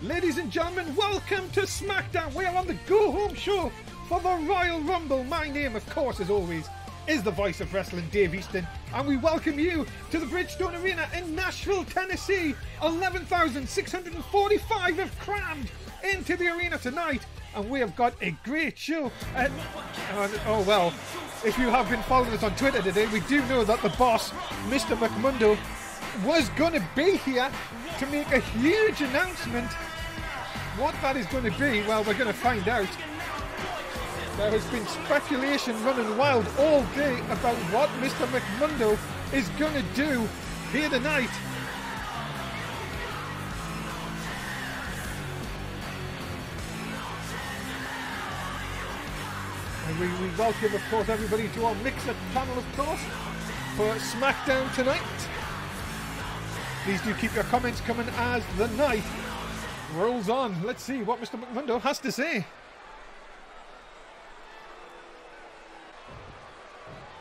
Ladies and gentlemen, welcome to Smackdown. We are on the go-home show for the Royal Rumble. My name, of course, as always, is the voice of wrestling, Dave Easton, and we welcome you to the Bridgestone Arena in Nashville, Tennessee. 11,645 have crammed into the arena tonight, and we have got a great show. Oh well, if you have been following us on Twitter today, we do know that the boss, Mr McMundo, was going to be here to make a huge announcement. What that is going to be, well, we're going to find out. There has been speculation running wild all day about what Mr McMundo is going to do here tonight. And we welcome, of course, everybody to our Mixer channel, of course, for Smackdown tonight. Please do keep your comments coming as the night rolls on. Let's see what Mr McMundo has to say.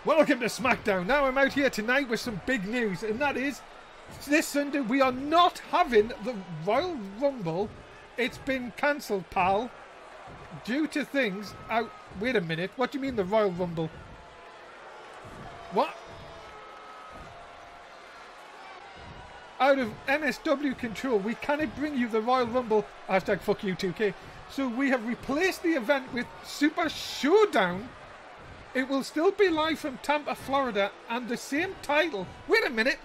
Welcome to Smackdown. Now I'm out here tonight with some big news, and that is this Sunday we are not having the Royal Rumble. It's been cancelled, pal, due to things out. Wait a minute, what do you mean the Royal Rumble? What? Out of NSW control, we cannot bring you the Royal Rumble. Hashtag fuck you 2K. So we have replaced the event with Super Showdown. It will still be live from Tampa, Florida, and the same title. Wait a minute.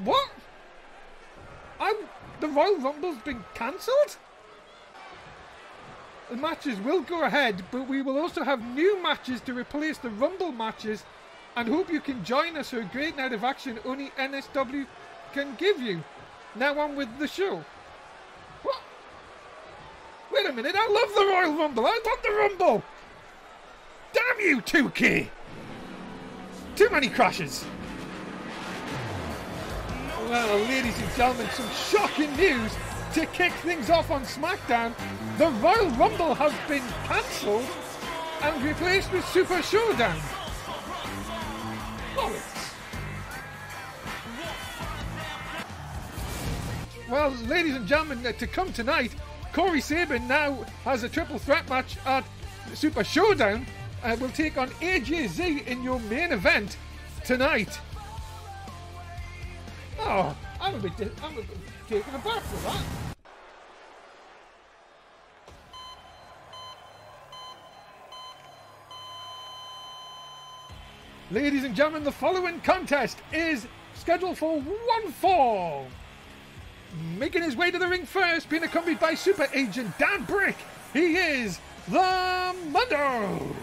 What? The Royal Rumble's been cancelled? The matches will go ahead, but we will also have new matches to replace the Rumble matches, and hope you can join us for a great night of action only NSW can give you. Now on with the show. What? Wait a minute, I love the Royal Rumble. I want the Rumble. Damn you, 2K! Too many crashes. Well, ladies and gentlemen, some shocking news to kick things off on SmackDown. The Royal Rumble has been cancelled and replaced with Super Showdown. Bollocks. Well, ladies and gentlemen, to come tonight, Corey Sabin now has a triple threat match at Super Showdown. Will take on AJZ in your main event tonight. Oh, I'm a bit taken aback with that. Ladies and gentlemen, the following contest is scheduled for one fall. Making his way to the ring first, being accompanied by Super Agent Dan Brick. He is the Mundo.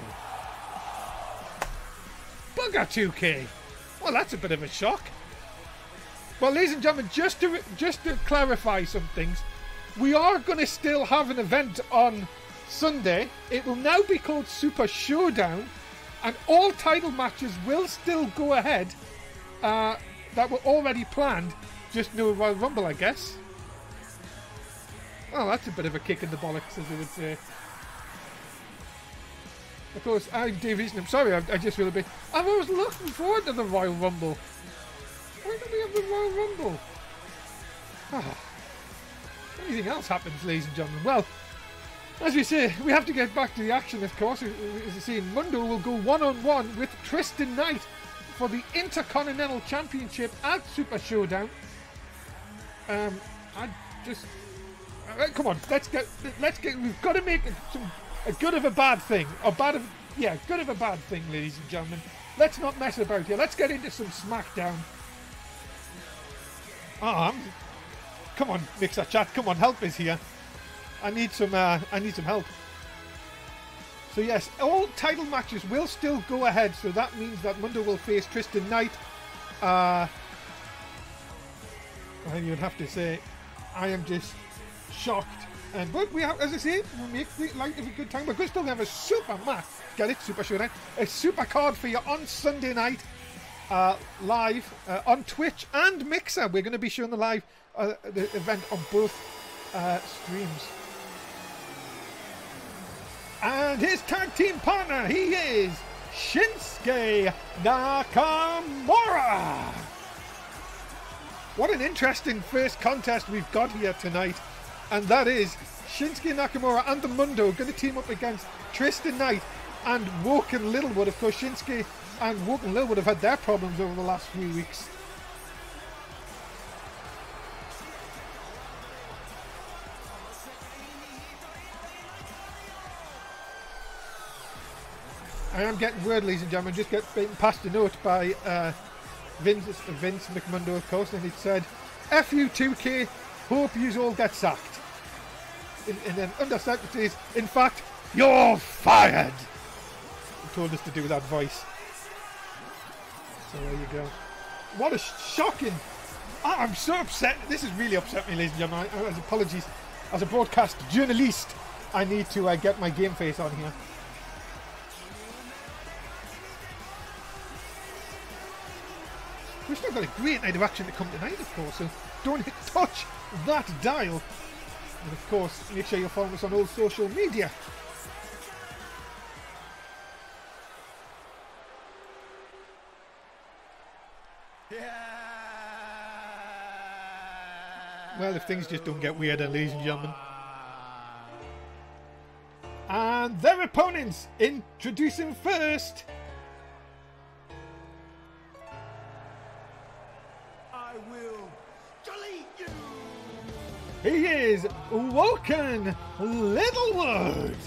Bugger 2K. Well, that's a bit of a shock. Well, ladies and gentlemen, just to clarify some things, we are going to still have an event on Sunday. It will now be called Super Showdown, and all title matches will still go ahead that were already planned. Just no Royal Rumble, I guess. Oh, that's a bit of a kick in the bollocks, as they would say. Of course, I'm Dave Easton. I'm sorry, I just feel a bit... I'm always looking forward to the Royal Rumble. Why don't we have the Royal Rumble? Anything else happens, ladies and gentlemen. Well, as we say, we have to get back to the action, of course. As you see, Mundo will go one-on-one with Tristan Knight for the Intercontinental Championship at Super Showdown. Come on, let's get. We've got to make a good of a bad thing, good of a bad thing, ladies and gentlemen. Let's not mess about here. Let's get into some Smackdown. Come on, Mixer Chat. Come on, help us here. I need some help. So yes, all title matches will still go ahead. So that means that Mundo will face Tristan Knight. You'd have to say, I am just shocked. But we have, as I say, we'll make the light of a good time. We're still going to have a super match. Get it? Super Showdown. A super card for you on Sunday night. Live on Twitch and Mixer. We're going to be showing the event on both streams. And his tag team partner, he is Shinsuke Nakamura. What an interesting first contest we've got here tonight. and that is Shinsuke Nakamura and the Mundo going to team up against Tristan Knight and Woken Littlewood. Of course, Shinsuke and Woken Littlewood have had their problems over the last few weeks. I am getting word, ladies and gentlemen, just getting passed a note by Vince McMundo, of course, and it said, F you 2K, hope you all get sacked. And then under secretaries, in fact, you're fired. He told us to do that voice. So there you go. What a shocking... I'm so upset. This has really upset me, ladies and gentlemen. As apologies. As a broadcast journalist, I need to get my game face on here. We've still got a great night of action to come tonight, of course, so don't touch that dial. And of course, make sure you follow us on all social media. Well, if things just don't get weirder, ladies and gentlemen. And their opponents, introducing first... He is Woken Littlewood.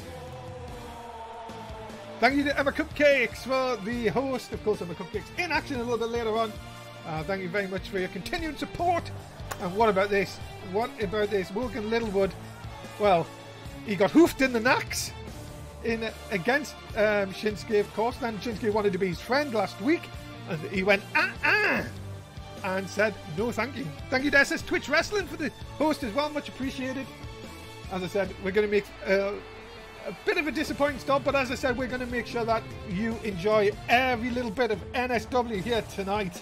Thank you to Emma Cupcakes for the host. Of course, Emma Cupcakes in action a little bit later on. Thank you very much for your continued support. And what about this? What about this? Woken Littlewood. Well, he got hoofed in the knacks against Shinsuke, of course. Then Shinsuke wanted to be his friend last week. And he went, and said, no thank you. Thank you to SS Twitch Wrestling for the host as well, much appreciated. As I said, we're going to make a bit of a disappointing start, but as I said, we're going to make sure that you enjoy every little bit of NSW here tonight.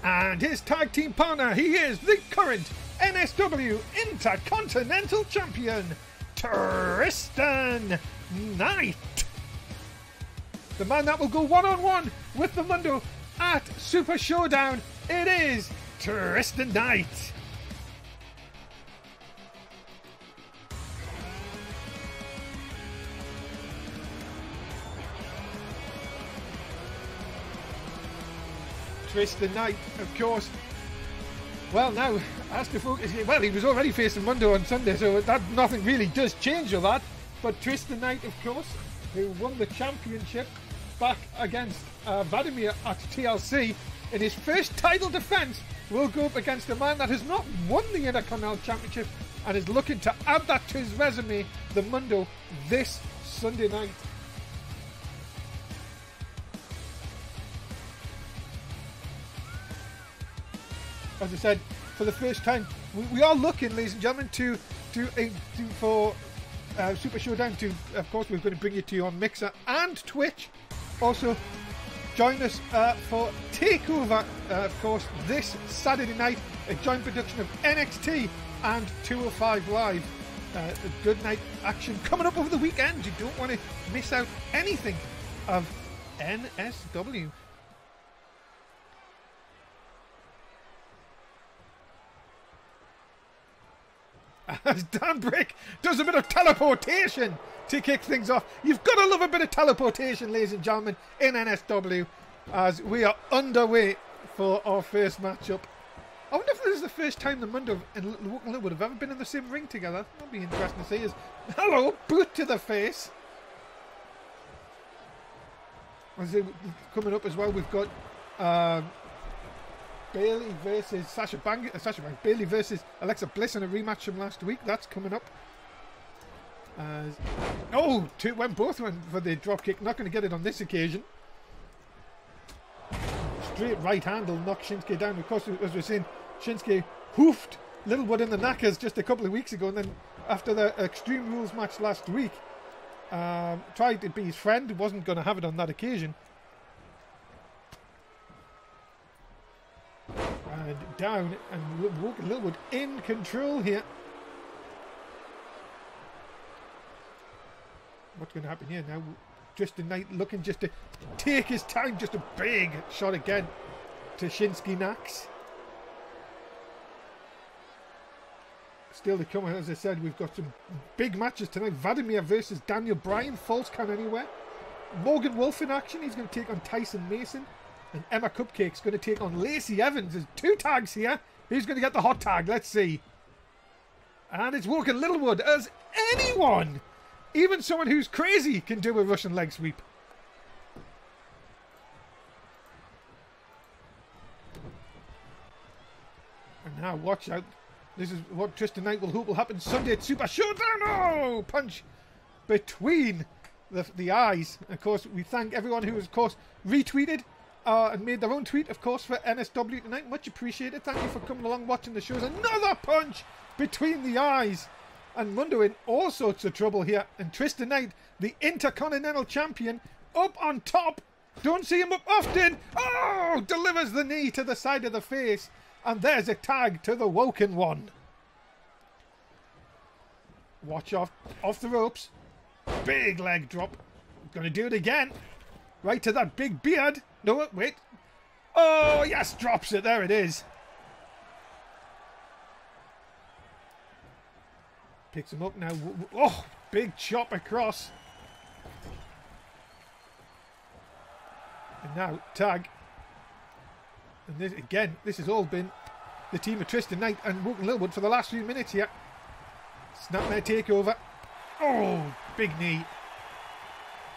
And his tag team partner, he is the current NSW Intercontinental Champion, Tristan Knight. The man that will go one-on-one with the Mundo at Super Showdown, it is Tristan Knight. Tristan Knight, of course. Well, now has to focus. Well, he was already facing Mundo on Sunday, so that nothing really does change with that. But Tristan Knight, of course, who won the championship back against Vladimir at TLC in his first title defense, will go up against a man that has not won the Intercontinental Championship and is looking to add that to his resume, the Mundo, this Sunday night. As I said, for the first time, we are looking, ladies and gentlemen, for Super Showdown. Of course, we're going to bring it to you on Mixer and Twitch. Also, join us for Takeover, of course, this Saturday night, a joint production of NXT and 205 Live. A good night action coming up over the weekend. You don't want to miss out anything of NSW. As Dan Brick does a bit of teleportation to kick things off. You've got to love a bit of teleportation, ladies and gentlemen, in NSW, as we are underway for our first matchup. I wonder if this is the first time the Mundo and Woken Littlewood have ever been in the same ring together. That'll be interesting to see. Hello, boot to the face. As coming up as well, we've got Bailey versus Sasha Banks. Bailey versus Alexa Bliss in a rematch from last week. That's coming up. Both went for the dropkick. Not going to get it on this occasion. Straight right hand will knock Shinsuke down. Of course, as we're saying, Shinsuke hoofed Littlewood in the knackers just a couple of weeks ago, and then after the Extreme Rules match last week, tried to be his friend. Wasn't going to have it on that occasion. And down, and Woken Littlewood in control here. what's going to happen here now? Tristan Knight looking just to take his time. Just a big shot again to Shinsuke Nax. Still to come, as I said, we've got some big matches tonight. Vladimir versus Daniel Bryan, Falls Count Anywhere. Morgan Wolf in action. He's going to take on Tyson Mason. And Emma Cupcake's going to take on Lacey Evans. There's 2 tags here. Who's going to get the hot tag? Let's see. And it's Woken Littlewood, as anyone, even someone who's crazy, can do a Russian leg sweep. And now, watch out. This is what Tristan Knight will hope will happen Sunday at Super Showdown. Oh, punch between the eyes. Of course, we thank everyone who has, of course, retweeted and made their own tweet, of course, for NSW tonight. Much appreciated. Thank you for coming along, watching the shows. Another punch between the eyes. And Mundo in all sorts of trouble here. And Tristan Knight, the Intercontinental Champion, up on top. Don't see him up often. Oh, delivers the knee to the side of the face. And there's a tag to the Woken one. Watch off the ropes. Big leg drop. Gonna do it again. Right to that big beard. No, wait. Oh, yes, drops it. There it is. Picks him up now. Oh, big chop across. And now, tag. And this, again, this has all been the team of Tristan Knight and Woken Littlewood for the last few minutes here. Snapmare takeover. Oh, big knee.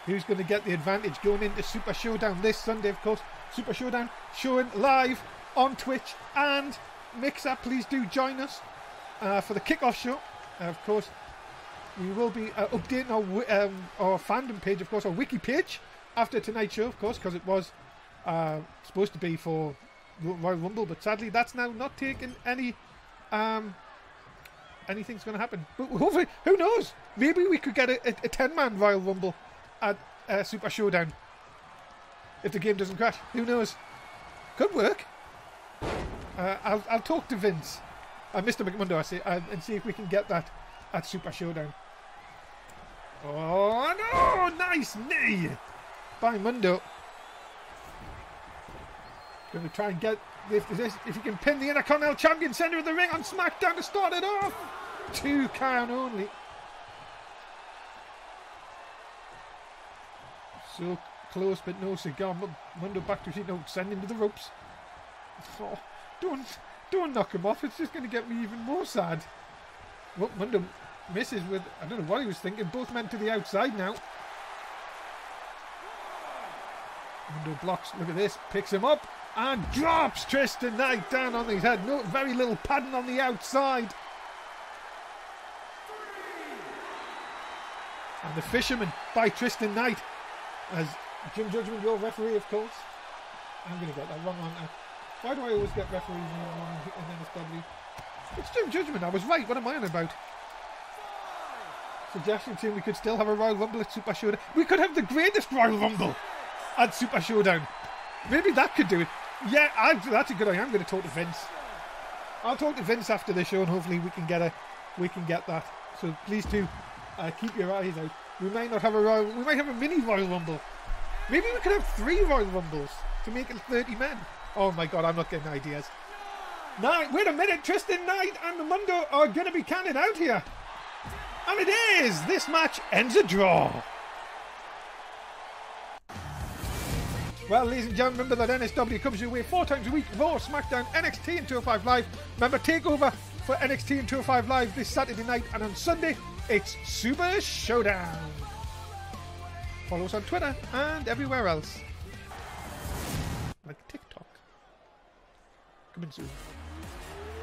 Who's going to get the advantage going into Super Showdown this Sunday, of course. Super Showdown showing live on Twitch and Mixer. Please do join us for the kickoff show. Of course, we will be updating our fandom page, of course, our wiki page after tonight's show, of course, because it was supposed to be for Royal Rumble, but sadly that's now not taking any anything's going to happen. But hopefully, who knows? Maybe we could get a 10-man Royal Rumble at Super Showdown if the game doesn't crash. Who knows? Could work. I'll talk to Vince, Mr McMundo, I say, and see if we can get that at Super Showdown. Oh no! Nice knee by Mundo. Going to try and get if you can pin the Intercontinental Champion center of the ring on Smackdown to start it off. 2 count only. So close, but no cigar. Mundo back to his feet. No, send him to the ropes. Oh, don't knock him off. It's just going to get me even more sad. Well, Mundo misses with, I don't know what he was thinking. Both men to the outside now. Mundo blocks. Look at this. Picks him up and drops Tristan Knight down on his head. No, very little padding on the outside. And the Fisherman by Tristan Knight. As Jim Judgment, your referee, of course. I'm going to get that wrong, aren't I? Why do I always get referees wrong in NSW? It's Jim Judgment. I was right. What am I on about? Suggestion team, we could still have a Royal Rumble at Super Showdown. We could have the greatest Royal Rumble at Super Showdown. Maybe that could do it. Yeah, that's a good idea. I'm going to talk to Vince. I'll talk to Vince after the show, and hopefully we can get that. So please do keep your eyes out. We might not have we might have a mini Royal Rumble. Maybe we could have 3 Royal Rumbles to make it 30 men. Oh my God, I'm not getting ideas. Now, wait a minute. Tristan Knight and Mundo are going to be counted out here. And it is. This match ends a draw. Well, ladies and gentlemen, remember that NSW comes your way 4 times a week. Raw, SmackDown, NXT and 205 Live. Remember, TakeOver for NXT and 205 Live this Saturday night. And on Sunday, it's Super Showdown. Follow us on Twitter and everywhere else. Like TikTok. Coming soon.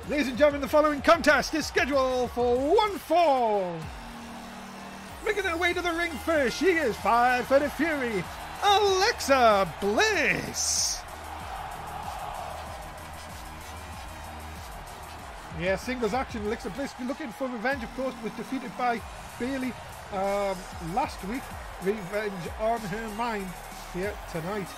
Ladies and gentlemen, the following contest is scheduled for 1 fall. Making her way to the ring first, she is 5 Foot of Fury, Alexa Bliss. Yeah, singles action. Alexa Bliss looking for revenge, of course, was defeated by Bayley last week. Revenge on her mind here tonight.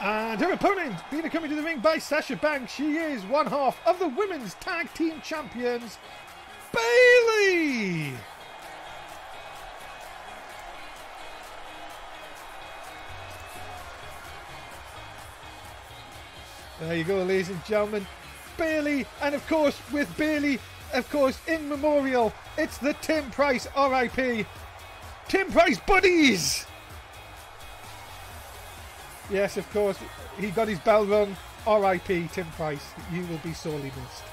And her opponent, being coming to the ring by Sasha Banks, she is one half of the Women's Tag Team Champions, Bayley! There you go, ladies and gentlemen. Bayley, and of course, with Bayley, of course, in memorial, it's the Tim Price RIP. Tim Price buddies! Yes, of course, he got his bell rung. RIP, Tim Price. You will be sorely missed.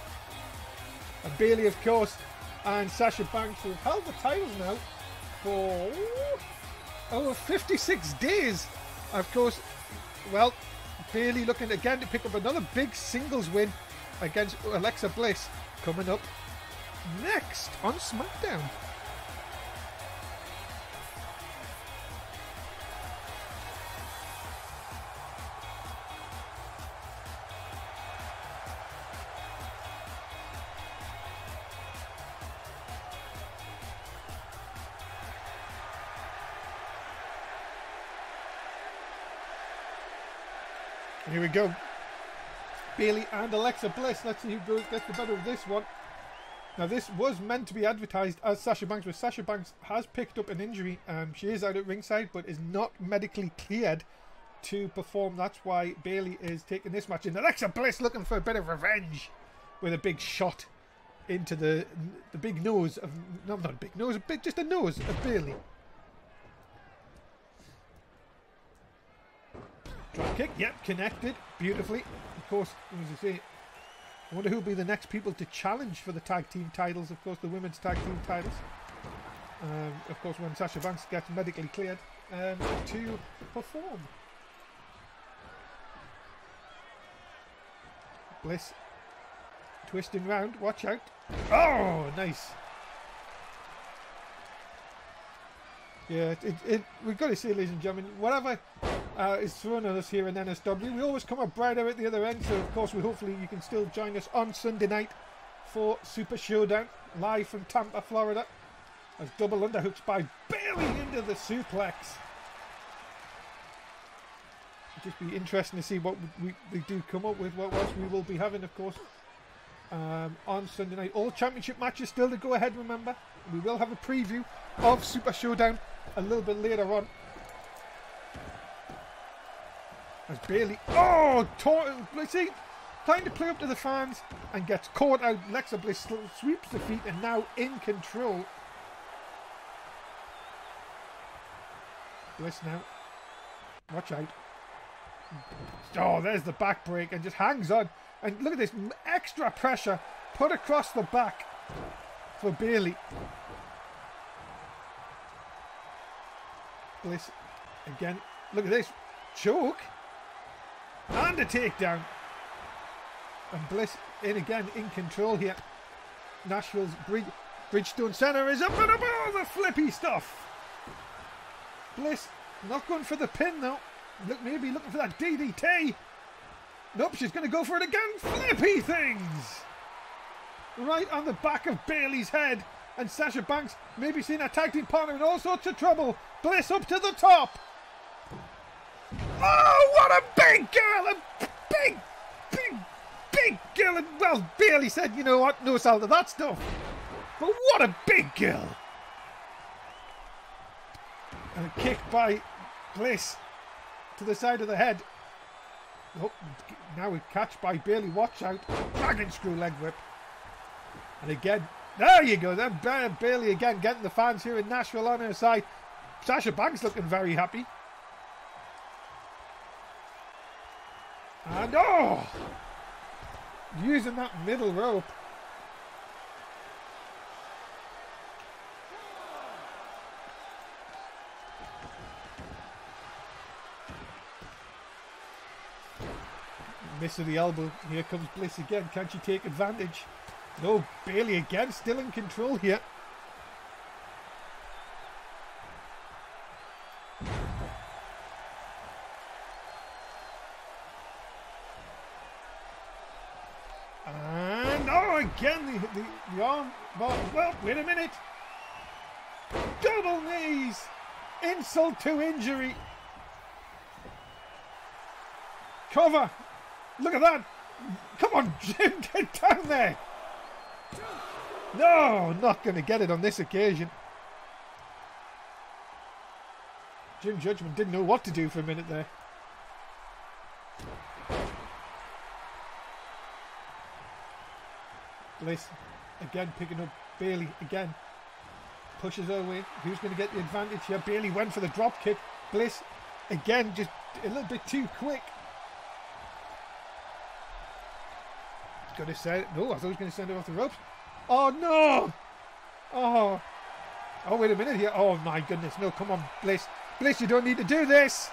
And Bayley, of course, and Sasha Banks, who have held the titles now for over 56 days. Of course, well, Bayley looking again to pick up another big singles win against Alexa Bliss, coming up next on Smackdown. Here we go. Bayley and Alexa Bliss. Let's see who gets the better of this one. Now, this was meant to be advertised as Sasha Banks, but Sasha Banks has picked up an injury. She is out at ringside, but is not medically cleared to perform. That's why Bayley is taking this match. And Alexa Bliss looking for a bit of revenge with a big shot into the big nose of... No, not a big nose, just a nose of Bayley. Drop kick, yep, connected beautifully. Of course, as you say, I wonder who will be the next people to challenge for the tag team titles. Of course, the women's tag team titles. Of course, when Sasha Banks gets medically cleared to perform. Bliss twisting round. Watch out. Oh, nice. Yeah, we've got to say, ladies and gentlemen, whatever is thrown at us here in NSW, we always come up brighter at the other end. So, of course, hopefully you can still join us on Sunday night for Super Showdown, live from Tampa, Florida, as double underhooks by Bayley into the suplex. It'll just be interesting to see what we do come up with, what else we will be having, of course, on Sunday night. All championship matches still to go ahead, remember. We will have a preview of Super Showdown a little bit later on. As Bayley, let's see, trying to play up to the fans and gets caught out. Alexa Bliss sweeps the feet and now in control. Bliss now, watch out. Oh, there's the back break and just hangs on. And look at this extra pressure put across the back for Bayley. Bliss again. Look at this choke and a takedown. And Bliss in again, in control here. Nashville's Bridgestone Center is up and above the flippy stuff. Bliss not going for the pin though. Look, maybe looking for that DDT. Nope, she's going to go for it again. Flippy things! Right on the back of Bayley's head. And Sasha Banks maybe seeing a tag team partner in all sorts of trouble. Bliss up to the top. Oh, what a big girl! A big girl. And, well, Bayley said, you know what, no salt to that stuff. But what a big girl! And a kick by Bliss to the side of the head. Oh, now a catch by Bayley. Watch out. Dragon screw leg whip. And again, there you go. Then Bayley again getting the fans here in Nashville on her side. Sasha Banks looking very happy. And using that middle rope. Miss of the elbow. Here comes Bliss again. Can she take advantage? No, Bayley again, still in control here. And again the arm bar. Well, wait a minute. Double knees. Insult to injury. Cover. Look at that. Come on, Jim, get down there. No, not going to get it on this occasion. Jim Judgment didn't know what to do for a minute there. Bliss again picking up Bailey again. Pushes her away. Who's going to get the advantage here? Bailey went for the drop kick. Bliss again just a little bit too quick. Going to send it. No, I thought he was going to send it off the ropes. Oh no! Oh wait a minute here. Oh my goodness! No, come on, Bliss. Bliss, you don't need to do this.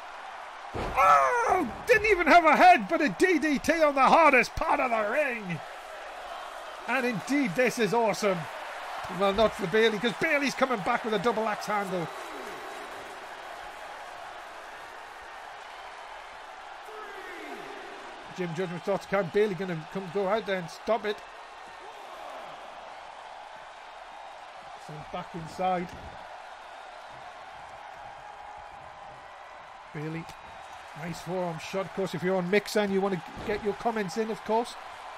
Oh! Didn't even have a head, but a DDT on the hardest part of the ring. And indeed, this is awesome. Well, not for Bailey, because Bailey's coming back with a double axe handle. Jim Judgment thought, can Bailey going to go out there and stop it? Sent back inside. Bailey, nice forearm shot. Of course, if you're on Mixer and you want to get your comments in, of course,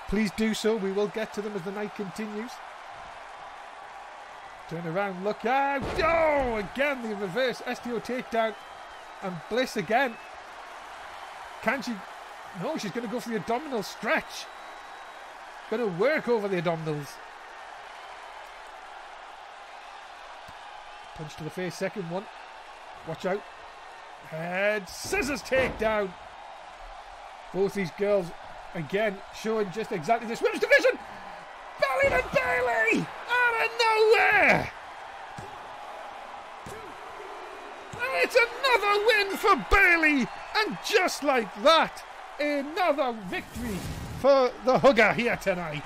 please do so. We will get to them as the night continues. Turn around, look out. Oh, again, the reverse STO takedown. And Bliss again. Can she? No, she's going to go for the abdominal stretch. Going to work over the abdominals. Punch to the face, second one. Watch out. Head scissors takedown. Both these girls again showing just exactly this women's division. Belly to Bailey out of nowhere. And it's another win for Bailey. And just like that, another victory for the Hugger here tonight.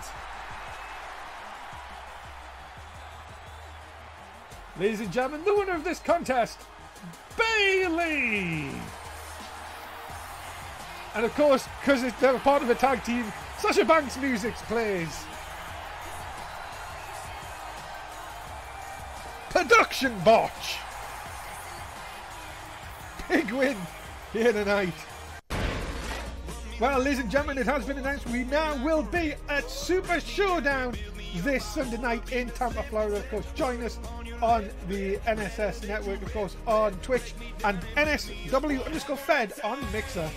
Ladies and gentlemen, the winner of this contest, Bailey! And of course, because they're a part of a tag team, Sasha Banks' music plays. Production botch! Big win here tonight. Well, ladies and gentlemen, it has been announced we now will be at Super Showdown this Sunday night in Tampa, Florida. Of course, join us on the NSS network, of course, on Twitch, and NSW_Fed on Mixer.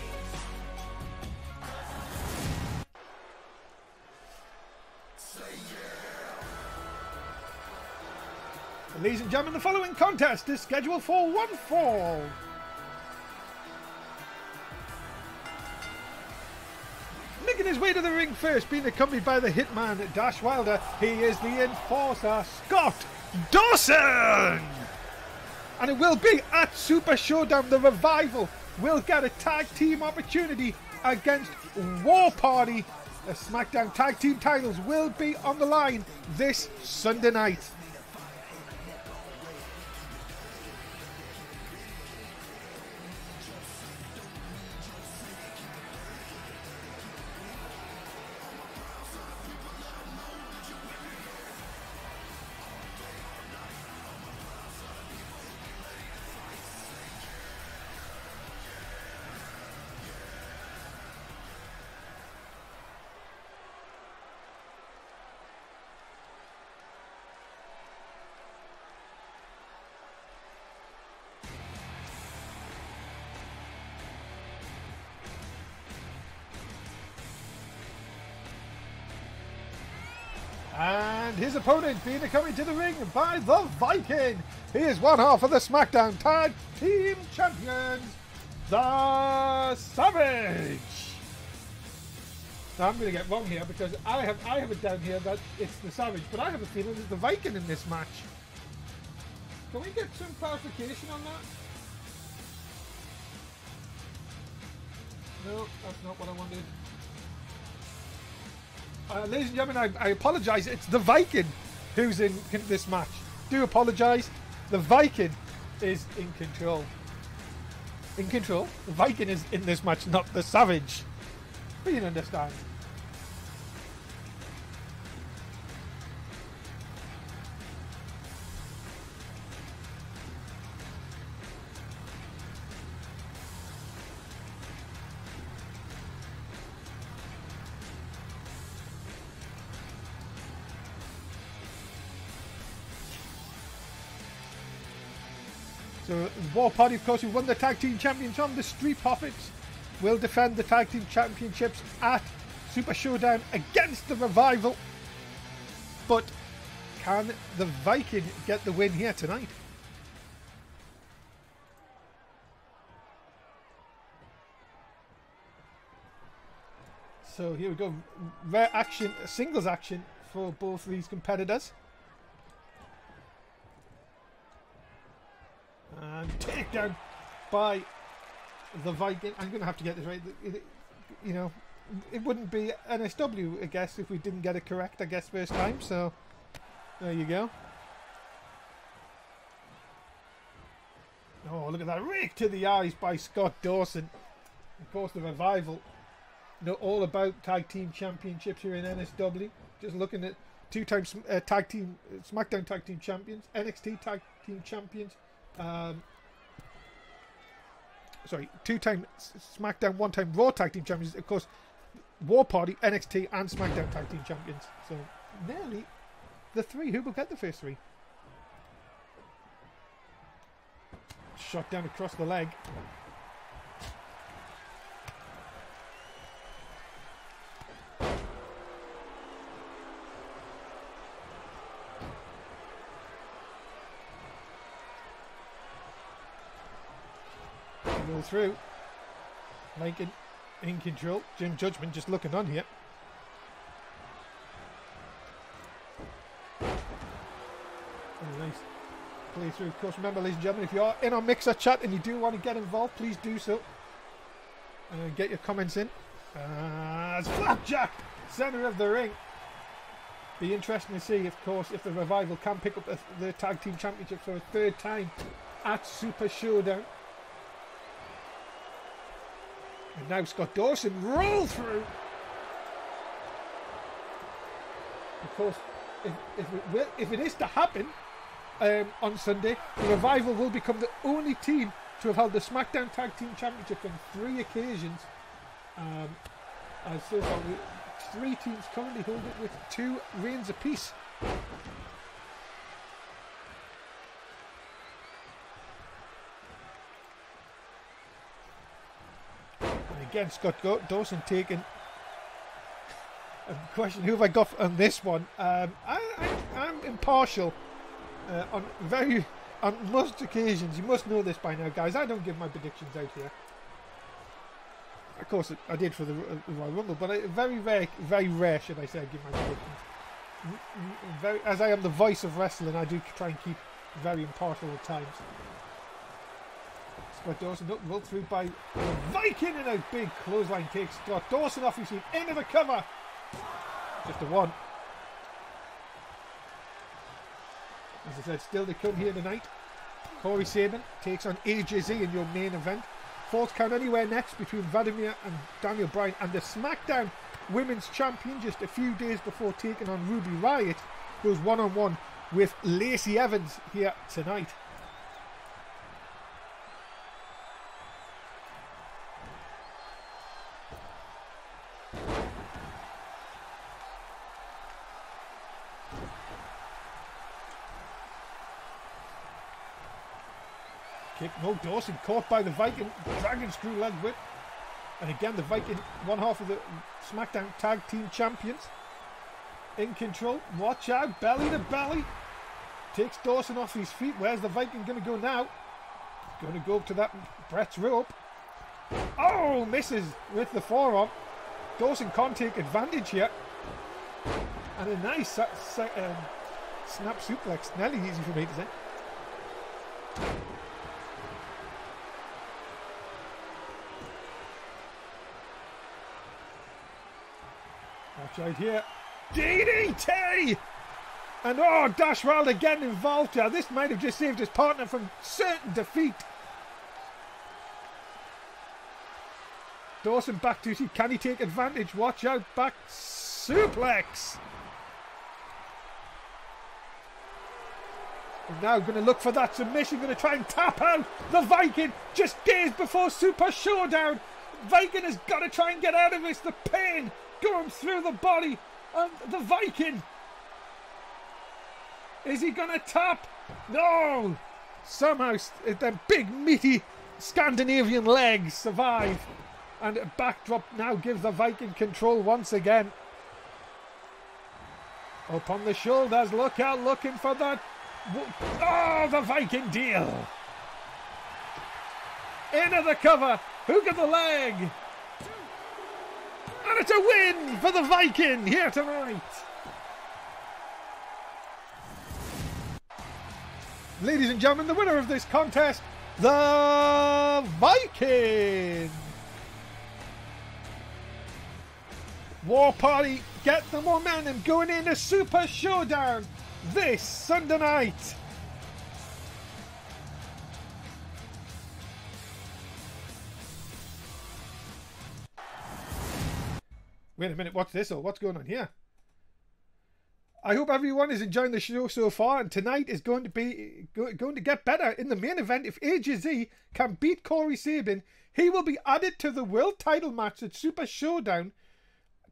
Ladies and gentlemen, the following contest is scheduled for one fall. Making his way to the ring first, being accompanied by the Hitman Dash Wilder, he is the Enforcer Scott Dawson! And it will be at Super Showdown. The Revival will get a tag team opportunity against War Party. The Smackdown tag team titles will be on the line this Sunday night. And his opponent being accompanied to the ring by the Viking. He is one half of the Smackdown Tag Team Champions, the Savage. Now I'm going to get wrong here because I have it down here that it's the Savage, but I have a feeling it's the Viking in this match. Can we get some clarification on that? No, that's not what I wanted. Ladies and gentlemen, I apologise. It's the Viking who's in this match. Do apologise. The Viking is in control. In control? The Viking is in this match, not the Savage. But you understand. So the War Party, of course, who won the Tag Team Champions from the Street Profits, will defend the Tag Team Championships at Super Showdown against the Revival. But can the Viking get the win here tonight? So here we go. Rare action, singles action for both these competitors. And takedown by the Viking. I'm going to have to get this right. You know, it wouldn't be NSW, I guess, if we didn't get it correct, I guess, first time. So there you go. Oh, look at that rake to the eyes by Scott Dawson. Of course, the Revival know all about Tag Team Championships here in NSW. Just looking at two-time Tag Team Smackdown Tag Team Champions, NXT Tag Team Champions. Sorry, two-time Smackdown, one-time Raw Tag Team Champions. Of course, War Party, NXT, and Smackdown Tag Team Champions. So nearly the three. Who will get the first three? Shot down across the leg. Go through. Lincoln in control. Jim Judgment just looking on here. Nice play through. Of course, remember, ladies and gentlemen, if you are in our Mixer chat and you do want to get involved, please do so. Get your comments in. It's Flapjack, centre of the ring. Be interesting to see, of course, if the Revival can pick up the Tag Team Championship for a third time at Super Showdown. And now Scott Dawson roll through. Of course, if it is to happen on Sunday, the Revival will become the only team to have held the SmackDown Tag Team Championship on 3 occasions. As so far, 3 teams currently hold it with 2 reigns apiece. Again, Scott Dawson taking a question. Who have I got on this one? I'm impartial on most occasions. You must know this by now, guys. I don't give my predictions out here. Of course, I did for the Royal Rumble, but very rare, should I say, I give my predictions. As I am the voice of wrestling, I do try and keep very impartial at times. Scott Dawson rolled through by the Viking, and a big clothesline kick. Scott Dawson off his feet into the cover. Just a 1. As I said, still to come here tonight. Corey Sabin takes on AJZ in your main event. Falls count anywhere next between Vladimir and Daniel Bryan, and the SmackDown Women's Champion just a few days before taking on Ruby Riott goes one-on-one with Lacey Evans here tonight. Kick, no, Dawson caught by the Viking, dragon screw leg whip. And again, the Viking, one half of the SmackDown Tag Team Champions, in control. Watch out, belly to belly. Takes Dawson off his feet. Where's the Viking going to go now? Going to go up to that Brett's rope. Oh, misses with the forearm. Dawson can't take advantage here. And a nice snap suplex. Nearly easy for me to say. Watch out here. DDT! And oh, Dash Wilder getting involved here. This might have just saved his partner from certain defeat. Dawson back to see. Can he take advantage? Watch out. Back suplex. And now going to look for that submission. Going to try and tap out the Viking just days before Super Showdown. Viking has got to try and get out of this. The pain going through the body of the Viking. Is he going to tap? No. Somehow, them big, meaty Scandinavian legs survive. And a backdrop now gives the Viking control once again. Up on the shoulders, look out, looking for that. Oh, the Viking deal. Into the cover, hook of the leg. And it's a win for the Viking here tonight. Ladies and gentlemen, the winner of this contest, the Viking. War Party, get the momentum going into Super Showdown this Sunday night. Wait a minute, what's this or what's going on here? I hope everyone is enjoying the show so far, and tonight is going to get better. In the main event, if AJZ can beat Corey Sabin, he will be added to the world title match at Super Showdown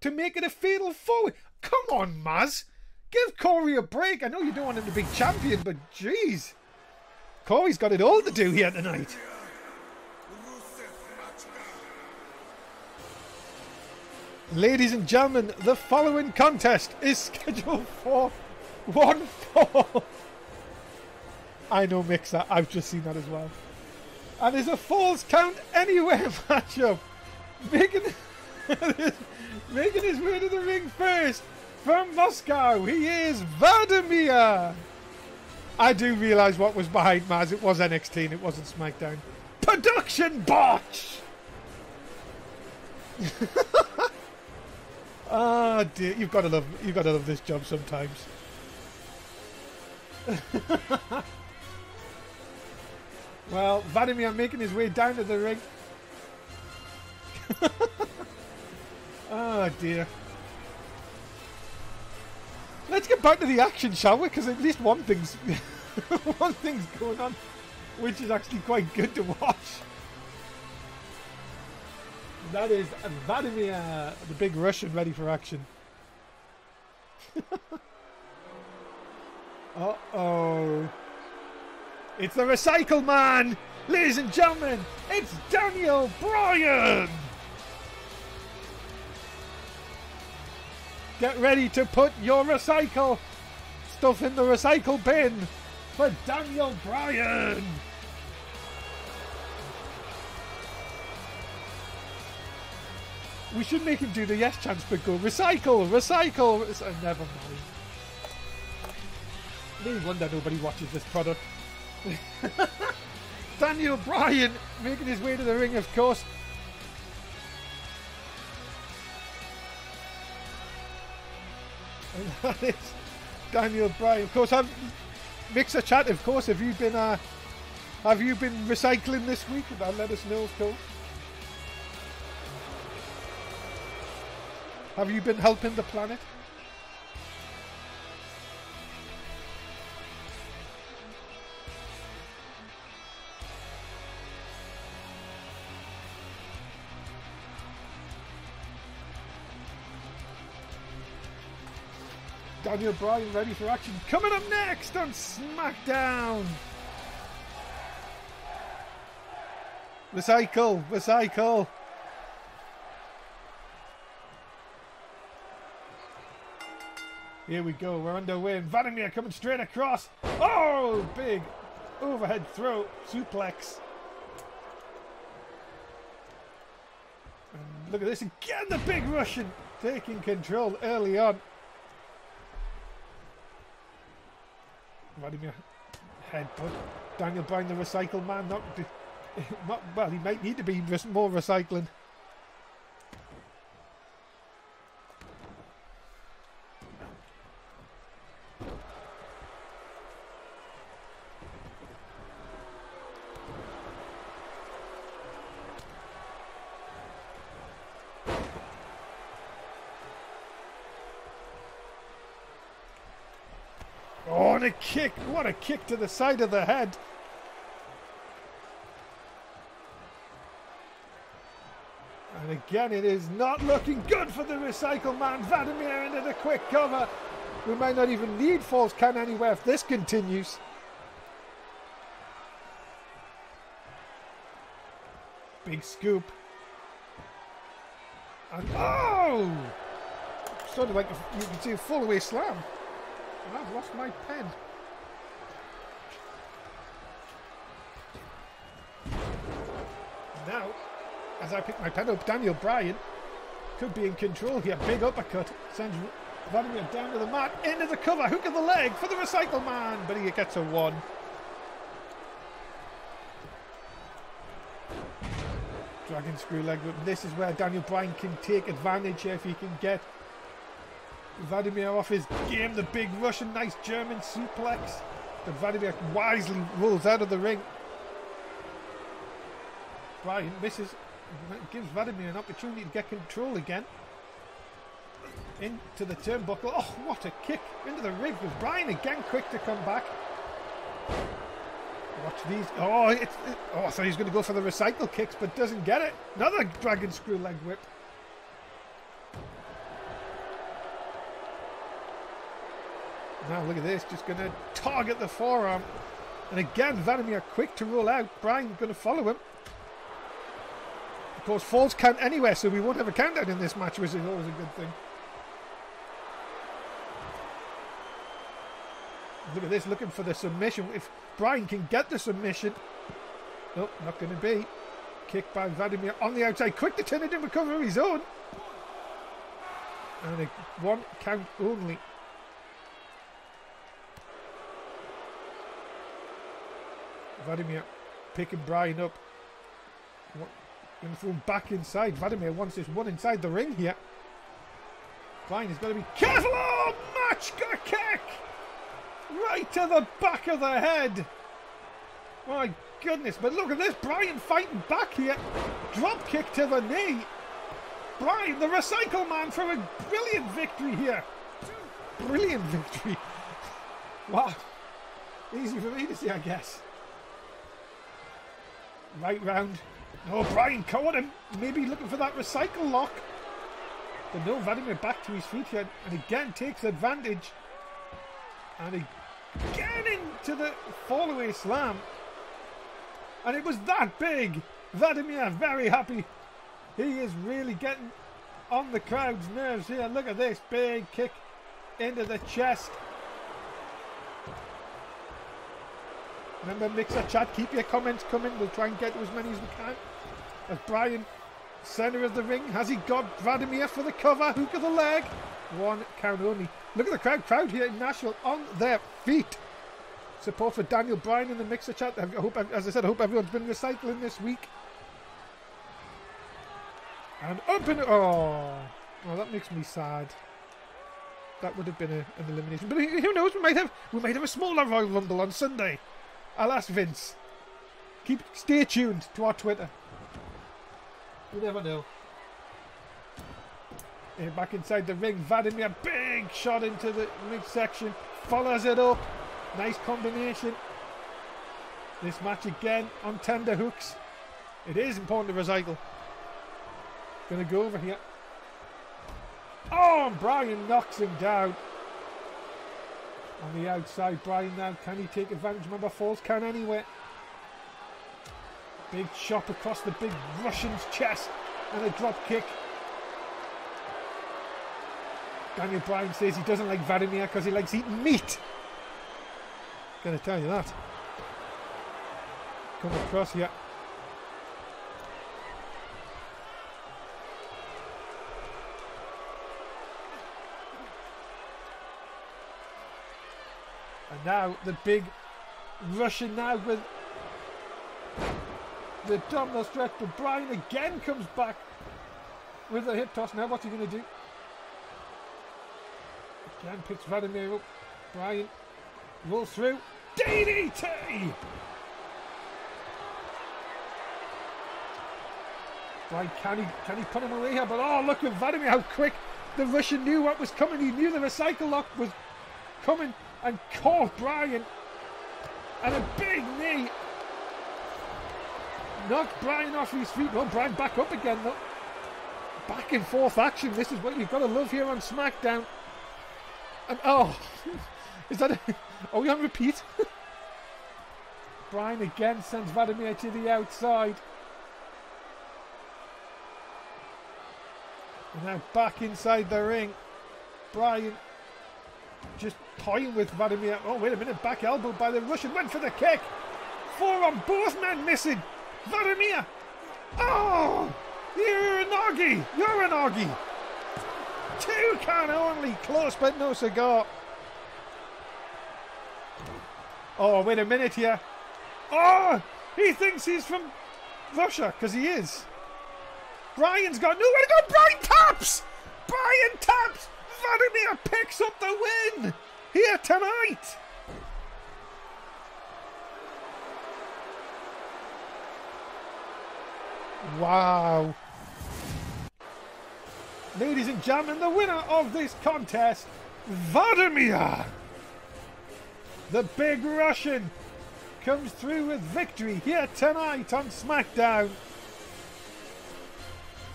to make it a fatal four-way. Come on, Maz. Give Corey a break. I know you don't want him to be champion, but jeez. Corey's got it all to do here tonight. Ladies and gentlemen, the following contest is scheduled for 1 fall. I know, Mixer. I've just seen that as well. And is a Falls Count Anywhere matchup. Making his way to the ring first from Moscow. He is Vladimir. I do realise what was behind Maz. It was NXT and it wasn't Smackdown. Production botch. Oh dear, you've got to love this job sometimes. Well, Vladimir making his way down to the ring. Oh dear. Let's get back to the action, shall we? Because at least one thing's going on, which is actually quite good to watch. That is Vladimir, the big Russian, ready for action. Uh-oh. It's the Recycle Man! Ladies and gentlemen, it's Daniel Bryan! Get ready to put your recycle stuff in the recycle bin for Daniel Bryan! We should make him do the yes chance, but go recycle, recycle. Never mind. No wonder nobody watches this product. Daniel Bryan making his way to the ring, of course. And that is Daniel Bryan. Of course, Mixer Chat. Of course, have you been recycling this week? Let us know, of course. Have you been helping the planet? Daniel Bryan ready for action. Coming up next on Smackdown. Recycle, recycle. Here we go, we're underway, and Vladimir coming straight across. Oh, big overhead throw, suplex. And look at this again, the big Russian taking control early on. Vladimir headbutt. Daniel Bryan, the Recycle Man, not well, he might need to be more recycling. Oh, and a kick! What a kick to the side of the head! And again, it is not looking good for the Recycle Man. Vladimir into the quick cover. We might not even need Falls Count Anywhere if this continues. Big scoop. And oh! Sort of like, you can see a fall away slam. And I've lost my pen. Now, as I pick my pen up, Daniel Bryan could be in control here. Big uppercut. Sends Vladimir down to the mat. Into the cover. Hook of the leg for the Recycle Man. But he gets a 1. Dragon screw leg whip. This is where Daniel Bryan can take advantage here if he can get Vladimir off his game. The big Russian, nice German suplex. But Vladimir wisely rolls out of the ring. Bryan misses. Gives Vladimir an opportunity to get control again. Into the turnbuckle. Oh, what a kick. Into the rig with Bryan again, quick to come back. Watch these. Oh, I thought he was going to go for the recycle kicks, but doesn't get it. Another dragon screw leg whip. Now look at this, just going to target the forearm. And again, Vladimir quick to roll out. Bryan going to follow him. Of course, falls count anywhere, so we won't have a countdown in this match, which is always a good thing. Look at this, looking for the submission. If Bryan can get the submission. Nope, not going to be. Kick by Vladimir on the outside. Quick to turn it into cover of his own. And a 1 count only. Vladimir picking Bryan up. Going to throw him back inside. Vladimir wants this one inside the ring here. Bryan has got to be careful. Oh, match got a kick. Right to the back of the head. My goodness. But look at this. Bryan fighting back here. Drop kick to the knee. Bryan, the Recycle Man, for a brilliant victory here. Brilliant victory. Wow. Easy for me to see, I guess. Right round. Oh, Bryan caught him. Maybe looking for that recycle lock. But no, Vladimir back to his feet here. And again takes advantage. And again into the fall-away slam. And it was that big. Vladimir very happy. He is really getting on the crowd's nerves here. Look at this. Big kick into the chest. Remember, Mixer Chat, keep your comments coming. We'll try and get to as many as we can. As Bryan, centre of the ring, has he got Vladimir for the cover? Hook of the leg. 1 count only. Look at the crowd here in Nashville on their feet. Support for Daniel Bryan in the Mixer Chat. I hope, as I said, I hope everyone's been recycling this week. And up and oh, that makes me sad. That would have been an elimination. But who knows? We might have a smaller Royal Rumble on Sunday. I'll ask Vince. Stay tuned to our Twitter. You never know. Back inside the ring, Vladimir, big shot into the midsection, follows it up. Nice combination. This match again on tender hooks. It is important to recycle. Gonna go over here. Oh, and Bryan knocks him down. On the outside, Bryan now, can he take advantage? Remember, falls count anywhere. Big chop across the big Russian's chest and a drop kick. Daniel Bryan says he doesn't like Vladimir because he likes eating meat. Gonna tell you that. Come across here. And now the big Russian now with the abdominal stretch, but Bryan again comes back with a hip toss. Now what's he going to do? Again picks Vladimir up. Bryan rolls through. DDT! Bryan, can he put him away here? But oh, look at Vladimir, how quick the Russian knew what was coming. He knew the recycle lock was coming and caught Bryan. And a big knee. Knocked Bryan off his feet. No, Bryan back up again though. Back and forth action. This is what you've got to love here on Smackdown. And oh, is that are we on repeat? Bryan again sends Vladimir to the outside. And now back inside the ring. Bryan just toying with Vladimir. Oh, wait a minute. Back elbow by the Russian. Went for the kick. Forearm. Both men missing. Vladimir. Oh! You're an Augie. You're an Augie. 2 count only. Close but no cigar. Oh, wait a minute here. Oh! He thinks he's from Russia, because he is. Bryan's got nowhere to go. Bryan taps! Bryan taps! Vladimir picks up the win here tonight. Wow. Ladies and gentlemen, the winner of this contest, Vladimir, the big Russian, comes through with victory here tonight on Smackdown.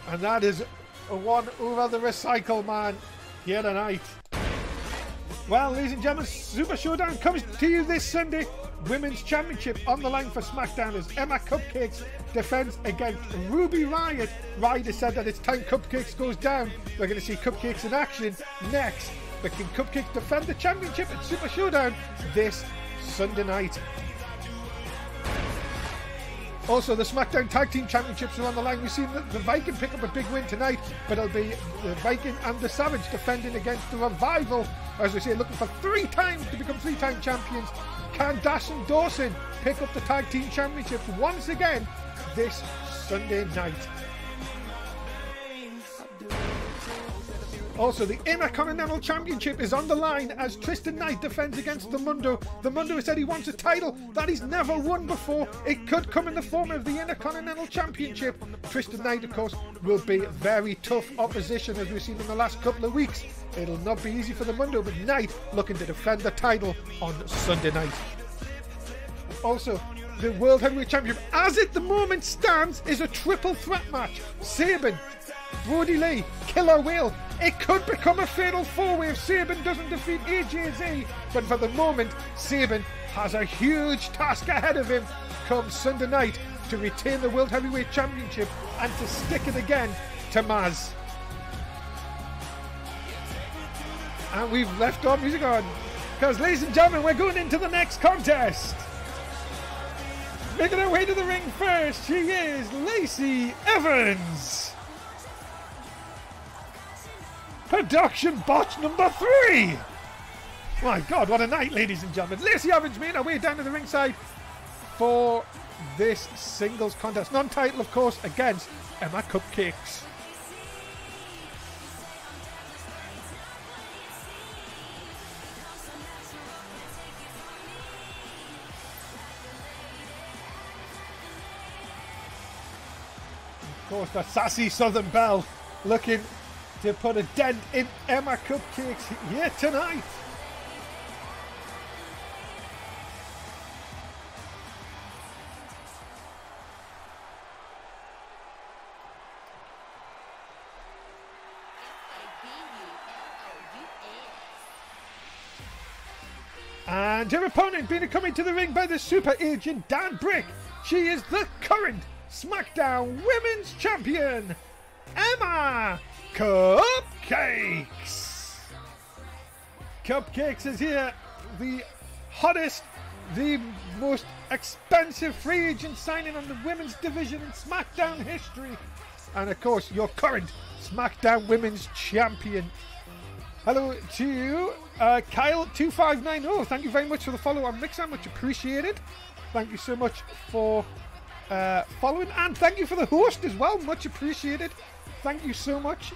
And that is one over the Recycle Man here tonight. Well, ladies and gentlemen, Super Showdown comes to you this Sunday. Women's Championship on the line for Smackdown as Emma Cupcakes defends against Ruby Riott. Riott has said that it's time Cupcakes goes down. We're going to see Cupcakes in action next. But can Cupcakes defend the championship at Super Showdown this Sunday night? Also, the SmackDown Tag Team Championships are on the line. We've seen the Viking pick up a big win tonight, but it'll be the Viking and the Savage defending against the Revival. As we say, looking for 3 times to become 3-time champions. Can Dash and Dawson pick up the Tag Team Championships once again this Sunday night? Also, the Intercontinental Championship is on the line as Tristan Knight defends against the Mundo. The Mundo has said he wants a title that he's never won before. It could come in the form of the Intercontinental Championship. Tristan Knight, of course, will be very tough opposition as we've seen in the last couple of weeks. It'll not be easy for the Mundo, but Knight looking to defend the title on Sunday night. Also, the World Heavyweight Championship, as it the moment stands, is a triple threat match. Sabin, Brody Lee, Killer Whale. It could become a fatal 4-way if Sabin doesn't defeat AJZ. But for the moment, Sabin has a huge task ahead of him come Sunday night to retain the World Heavyweight Championship and to stick it again to Maz. And we've left our music on because, ladies and gentlemen, we're going into the next contest. Making her way to the ring first, she is Lacey Evans. Production botch number 3. My God, what a night, ladies and gentlemen. Lacey Evans made her way down to the ringside for this singles contest. Non-title, of course, against Emma Cupcakes. Of course, the sassy Southern Belle looking to put a dent in Emma Cupcakes here tonight. And her opponent being coming to the ring by the super agent Dan Brick. She is the current SmackDown Women's Champion, Emma Cupcakes. Cupcakes is here, the hottest, the most expensive free agent signing on the women's division in SmackDown history. And of course, your current SmackDown Women's Champion. Hello to you, Kyle2590. Thank you very much for the follow on Mixer, much appreciated. Thank you so much for following, and thank you for the host as well, much appreciated. Thank you so much.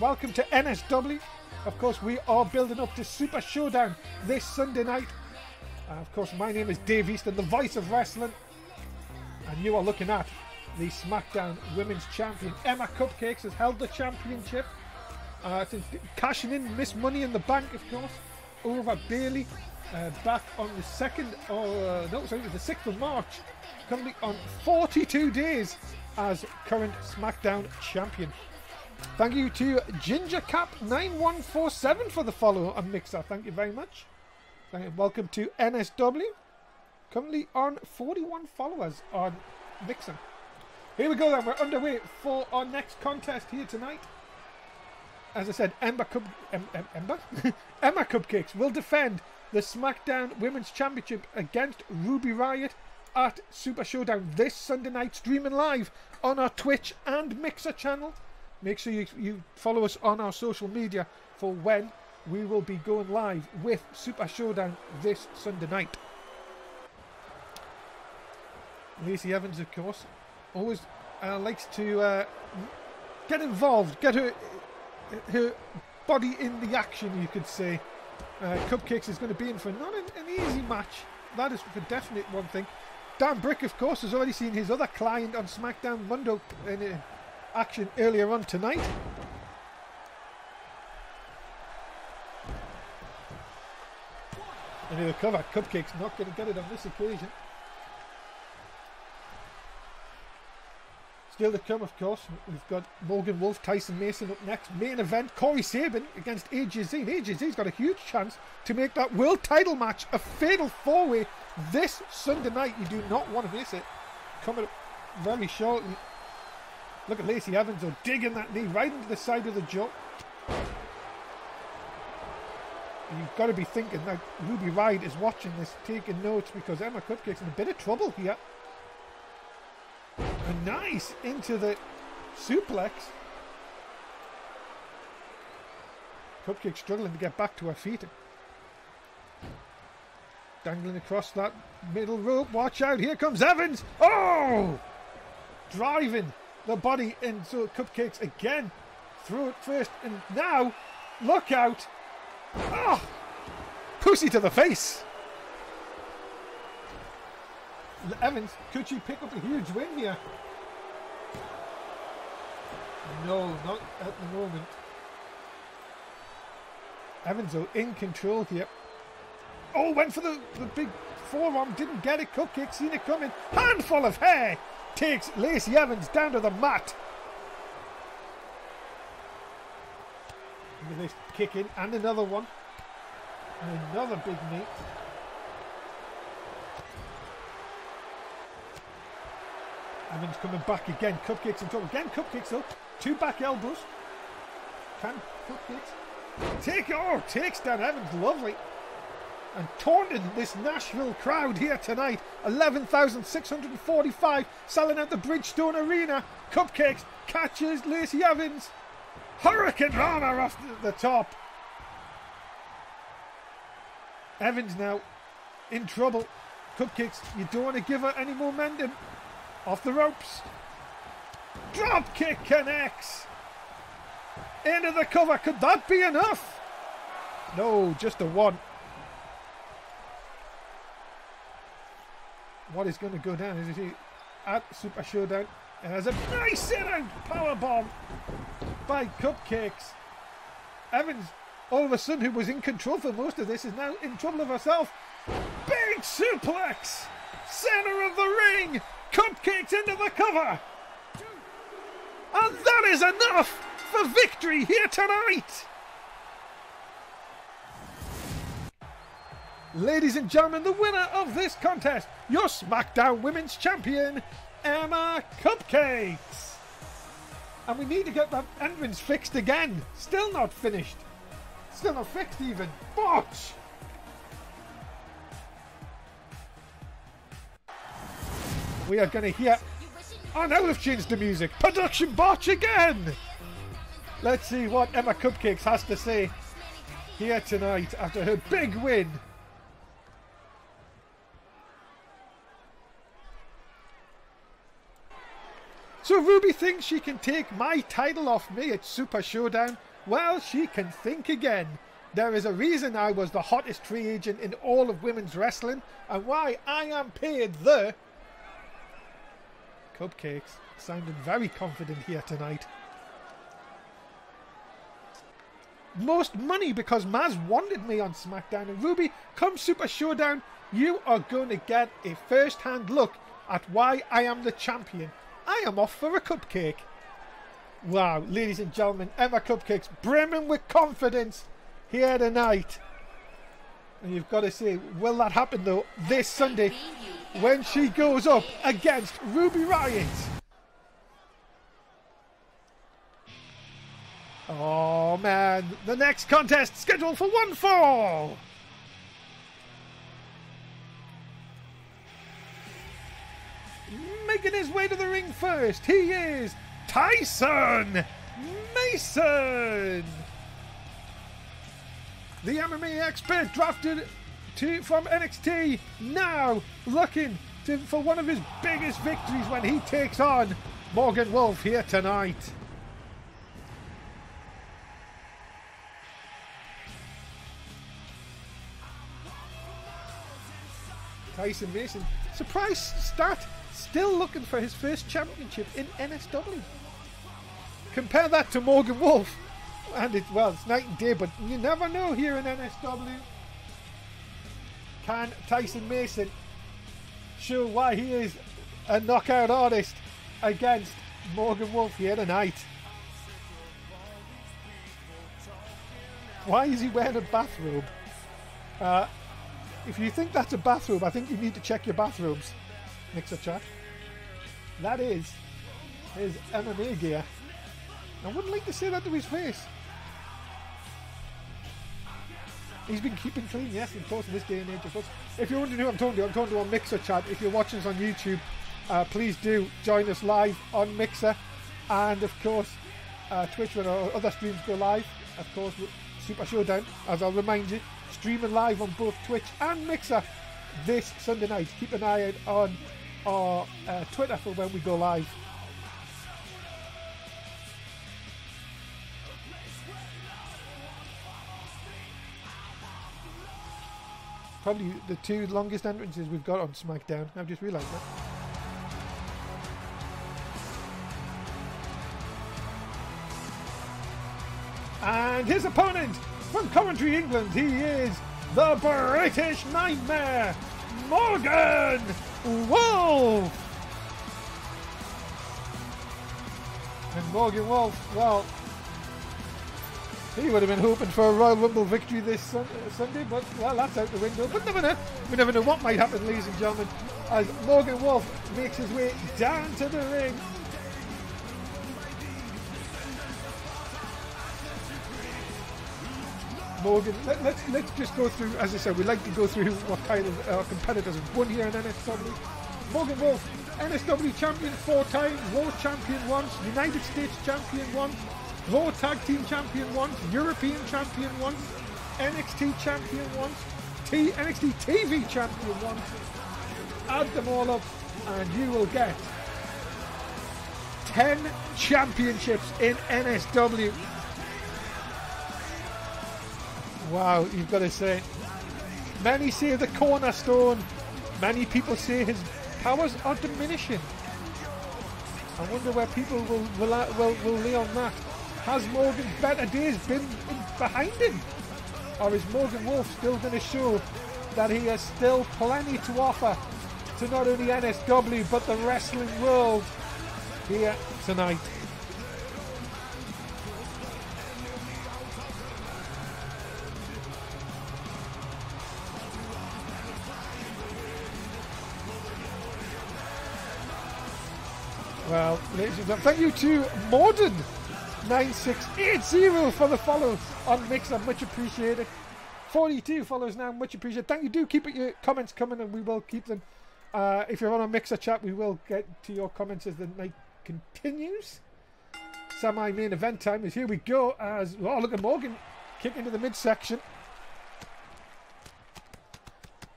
Welcome to NSW. Of course, we are building up to Super Showdown this Sunday night. Of course, my name is Dave Easton, the voice of wrestling, and you are looking at the SmackDown Women's Champion. Emma Cupcakes has held the championship since cashing in Miss Money in the Bank, of course, over Bailey back on the 2nd, the 6th of March. Currently on 42 days as current SmackDown champion. Thank you to GingerCap9147 for the follow on Mixer. Thank you very much. Welcome to NSW. Currently on 41 followers on Mixer. Here we go then. We're underway for our next contest here tonight. as I said, Emma Cupcakes will defend the SmackDown Women's Championship against Ruby Riott at Super Showdown this Sunday night, streaming live on our Twitch and Mixer channel. Make sure you follow us on our social media for when we will be going live with Super Showdown this Sunday night. Lacey Evans, of course, always likes to get involved, get her body in the action, you could say. Cupcakes is going to be in for not an easy match. That is for definite one thing. Dan Brick, of course, has already seen his other client on Smackdown, Mundo, in action earlier on tonight. Into the cover. Cupcakes not going to get it on this occasion. Still to come, of course, we've got Morgan Wolf, Tyson Mason up next. Main event, Corey Sabin against AJZ. And AJZ's got a huge chance to make that world title match a fatal four-way this Sunday night. You do not want to miss it. Coming up very shortly. Look at Lacey Evans digging that knee right into the side of the jaw. You've got to be thinking that Ruby Riott is watching this, taking notes, because Emma Cupcake's in a bit of trouble here. And nice into the suplex. Cupcake struggling to get back to her feet. Dangling across that middle rope. Watch out, here comes Evans. Oh! Driving the body into Cupcakes again. Through it first, and now, look out. Oh! Pussy to the face. Evans, could she pick up a huge win here? No, not at the moment. Evans though in control here. Oh, went for the big forearm, didn't get it. Cupcake seen it coming. Handful of hair takes Lacey Evans down to the mat. With this kick in and another one. And another big knee. Evans coming back again. Cupcakes in trouble. Again, Cupcakes though. Two back elbows. Can Cupcakes takes down Evans. Lovely. And taunting this Nashville crowd here tonight. 11,645 selling out the Bridgestone Arena. Cupcakes catches Lacey Evans. Hurricane Rana off the top. Evans now in trouble. Cupcakes, you don't want to give her any momentum. Off the ropes. Drop kick connects. Into the cover. Could that be enough? No, just a one. What is going to go down? Is it at Super Showdown? And there's a nice sit-out powerbomb by Cupcakes. Evans, all of a sudden, who was in control for most of this, is now in trouble of herself. Big suplex. Center of the ring. Cupcakes into the cover. And that is enough for victory here tonight. Ladies and gentlemen, the winner of this contest, your SmackDown Women's Champion, Emma Cupcakes. And we need to get that entrance fixed again. Still not finished. Still not fixed even. Botch! We are going to hear... Oh, now we've changed the music. Production botch again! Let's see what Emma Cupcakes has to say here tonight after her big win. So Ruby thinks she can take my title off me at Super Showdown. Well, she can think again. There is a reason I was the hottest free agent in all of women's wrestling, and why I am paid the... Cupcakes sounding very confident here tonight. Most money because Maz wanted me on SmackDown, and Ruby, come Super Showdown, you are going to get a first-hand look at why I am the champion. I am off for a cupcake. Wow, ladies and gentlemen, Emma Cupcakes brimming with confidence here tonight. And you've got to say, will that happen though this Sunday when she goes up against Ruby Riott? Oh, Oh man, the next contest scheduled for one fall. Making his way to the ring first, he is Tyson Mason. The MMA expert drafted from NXT, now looking for one of his biggest victories when he takes on Morgan Wolf here tonight. Tyson Mason, surprise start, still looking for his first championship in NSW. Compare that to Morgan Wolf, and it's night and day, but you never know here in NSW. Can Tyson Mason show why he is a knockout artist against Morgan Wolf here tonight? Why is he wearing a bathrobe? If you think that's a bathrobe, I think you need to check your bathrobes, Mixer Chat. That is his MMA gear. I wouldn't like to say that to his face. He's been keeping clean, yes, of course, in this day and age, of course. If you're wondering who I'm talking to, I'm talking to on Mixer Chat. If you're watching us on YouTube, please do join us live on Mixer. And, of course, Twitch, when our other streams go live. Of course, Super Showdown, as I'll remind you, streaming live on both Twitch and Mixer this Sunday night. Keep an eye out on our Twitter for when we go live. Probably the two longest entrances we've got on Smackdown. I've just realised that. And his opponent from Coventry, England, he is the British Nightmare, Morgan Wolf. And Morgan Wolf, well, he would have been hoping for a Royal Rumble victory this Sunday, but, well, that's out the window. But never know. We never know what might happen, ladies and gentlemen, as Morgan Wolf makes his way down to the ring. Morgan, let's just go through, as I said, we like to go through what kind of our competitors have won here in NSW. Morgan Wolf, NSW champion 4 times, Raw champion once, United States champion once, Raw Tag Team Champion once, European Champion once, NXT Champion once, NXT TV Champion once. Add them all up and you will get 10 championships in NSW. Wow, you've got to say. Many say the cornerstone. Many people say his powers are diminishing. I wonder where people will lay on that. Has Morgan's better days been behind him? Or is Morgan Wolf still going to show that he has still plenty to offer to not only NSW but the wrestling world here tonight? Well, ladies and gentlemen, thank you to Morden9680 for the follow on Mixer, much appreciated. 42 follows now, much appreciated. Thank you, do keep your comments coming and we will keep them. If you're on a Mixer chat, we will get to your comments as the night continues. Semi-main event time is here we go as, oh look at Morgan kick into the midsection.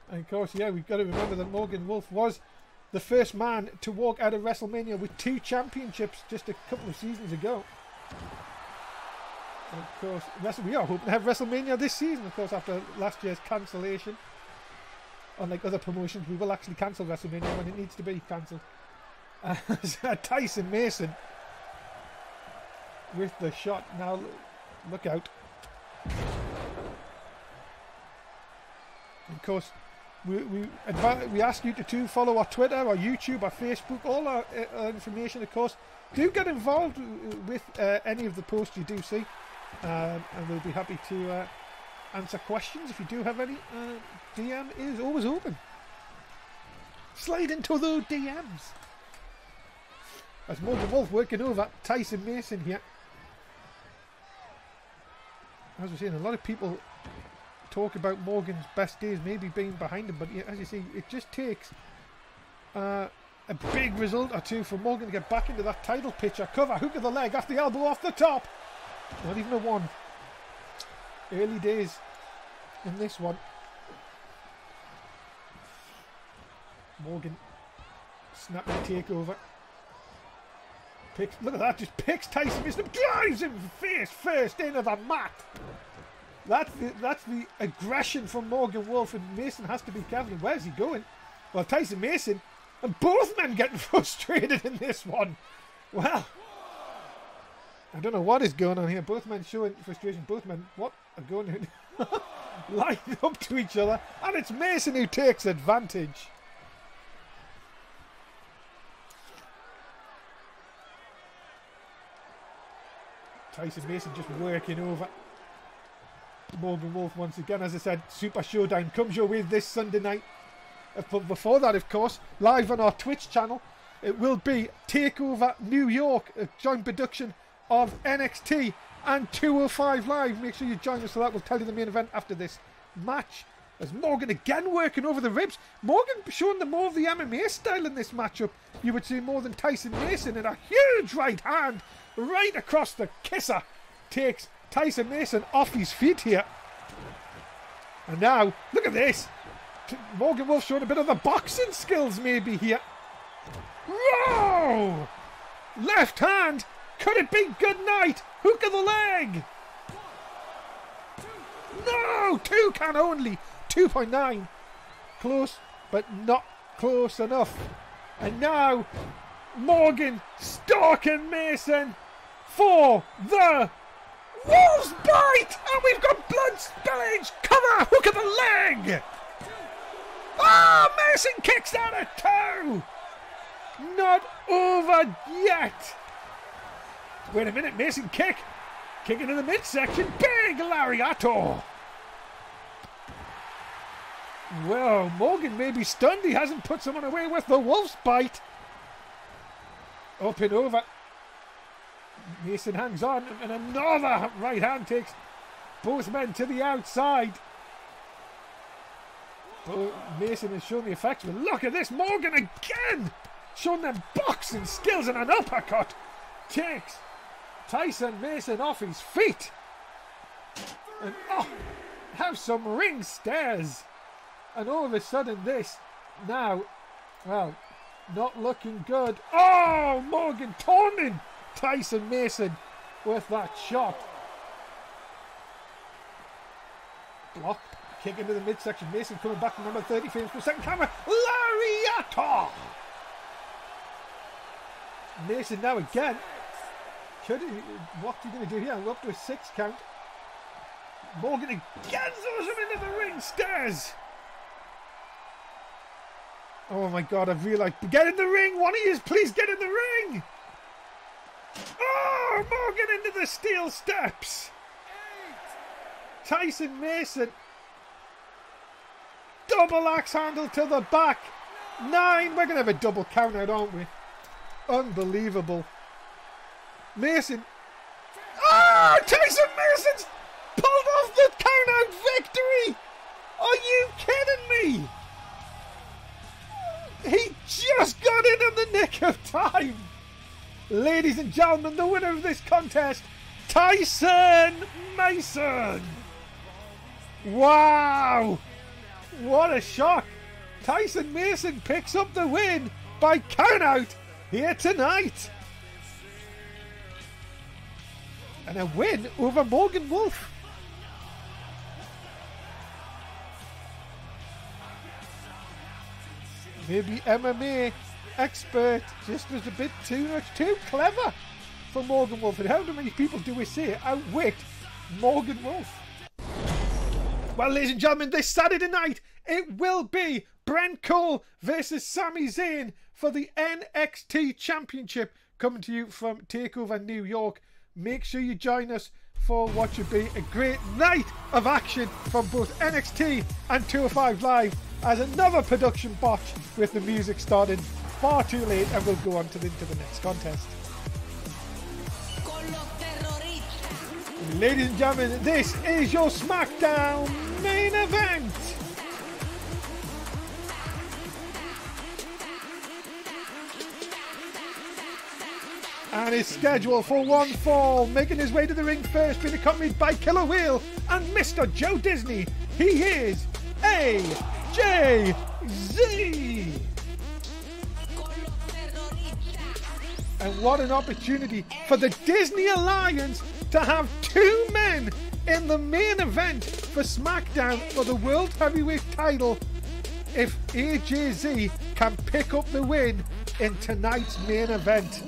And of course, yeah, we've got to remember that Morgan Wolf was the first man to walk out of WrestleMania with 2 championships just a couple of seasons ago. And of course, we are hoping to have WrestleMania this season, of course, after last year's cancellation. Unlike other promotions, we will actually cancel WrestleMania when it needs to be cancelled. Tyson Mason with the shot. Now, look out. Of course, we ask you to follow our Twitter, our YouTube, our Facebook, all our information, of course. Do get involved with any of the posts you do see, and we'll be happy to answer questions if you do have any. DM is always open. Slide into those DMs. As Morgan Wolf working over Tyson Mason here. as we're saying, a lot of people talk about Morgan's best days maybe being behind him, but as you see, it just takes a big result or two for Morgan to get back into that title picture. Cover, hook of the leg, off the elbow, off the top. Not even a one. Early days in this one. Morgan snapping the takeover. Look at that, just picks Tyson Mason, drives him face first into the mat. That's the aggression from Morgan Wolf, and Mason has to be careful. Where's he going? Well, Tyson Mason and both men getting frustrated in this one. Well, I don't know what is going on here. Both men showing frustration. Both men are going lined up to each other, and it's Mason who takes advantage. Tyson Mason just working over Morgan Wolf once again. As I said, Super Showdown comes your way this Sunday night. But before that, of course, live on our Twitch channel, it will be TakeOver New York, a joint production of NXT and 205 Live. Make sure you join us for that. We'll tell you the main event after this match. As Morgan again working over the ribs. Morgan showing them more of the MMA style in this matchup. You would see more than Tyson Mason, in a huge right hand right across the kisser. Takes Tyson Mason off his feet here. And now, look at this. Morgan Wolf showing a bit of the boxing skills maybe here. Whoa! Left hand. Could it be good night? Hook of the leg. No! 2 can only. 2.9. Close, but not close enough. And now, Morgan stalking Mason for the Wolf's Bite! And we've got blood spillage! Cover! Hook of the leg! Ah! Oh, Mason kicks out at 2! Not over yet! Wait a minute, Mason kick! Kicking in the midsection, big lariato! Well, Morgan may be stunned, he hasn't put someone away with the Wolf's Bite! Up and over. Mason hangs on, and another right hand takes both men to the outside. Mason has shown the effects, but look at this, Morgan again! Showing them boxing skills, and an uppercut takes Tyson Mason off his feet. And oh, have some ring stairs. And all of a sudden this, now, well, not looking good. Oh, Morgan taunting Tyson Mason with that shot. Block, kick into the midsection. Mason coming back from number 30 frames per second camera. Lariato! Mason now again. What's he going to do here? We're up to a 6 count. Morgan again throws him into the ring stairs. Oh my God, I've realised. Get in the ring! One of you, please get in the ring! Oh, Morgan into the steel steps! Tyson Mason. Double axe handle to the back. 9. We're going to have a double count out, aren't we? Unbelievable. Mason. Oh, Tyson Mason's pulled off the count out victory! Are you kidding me? He just got in the nick of time. Ladies and gentlemen, the winner of this contest, Tyson Mason. Wow. What a shock. Tyson Mason picks up the win by countout here tonight. And a win over Morgan Wolf. Maybe MMA expert just was a bit too clever for Morgan Wolf. And how many people do we say outwit Morgan Wolf? Well, ladies and gentlemen, this Saturday night it will be Brent Cole versus Sami Zayn for the NXT Championship, coming to you from TakeOver New York. Make sure you join us for what should be a great night of action from both NXT and 205 Live, as another production botch with the music starting far too late, and we'll go on to the next contest. Ladies and gentlemen, this is your Smackdown main event. And is scheduled for one fall, making his way to the ring first, being accompanied by Killer Whale and Mr. Joe Disney. He is AJZ. And what an opportunity for the Disney Alliance to have two men in the main event for SmackDown for the World Heavyweight title if AJZ can pick up the win in tonight's main event.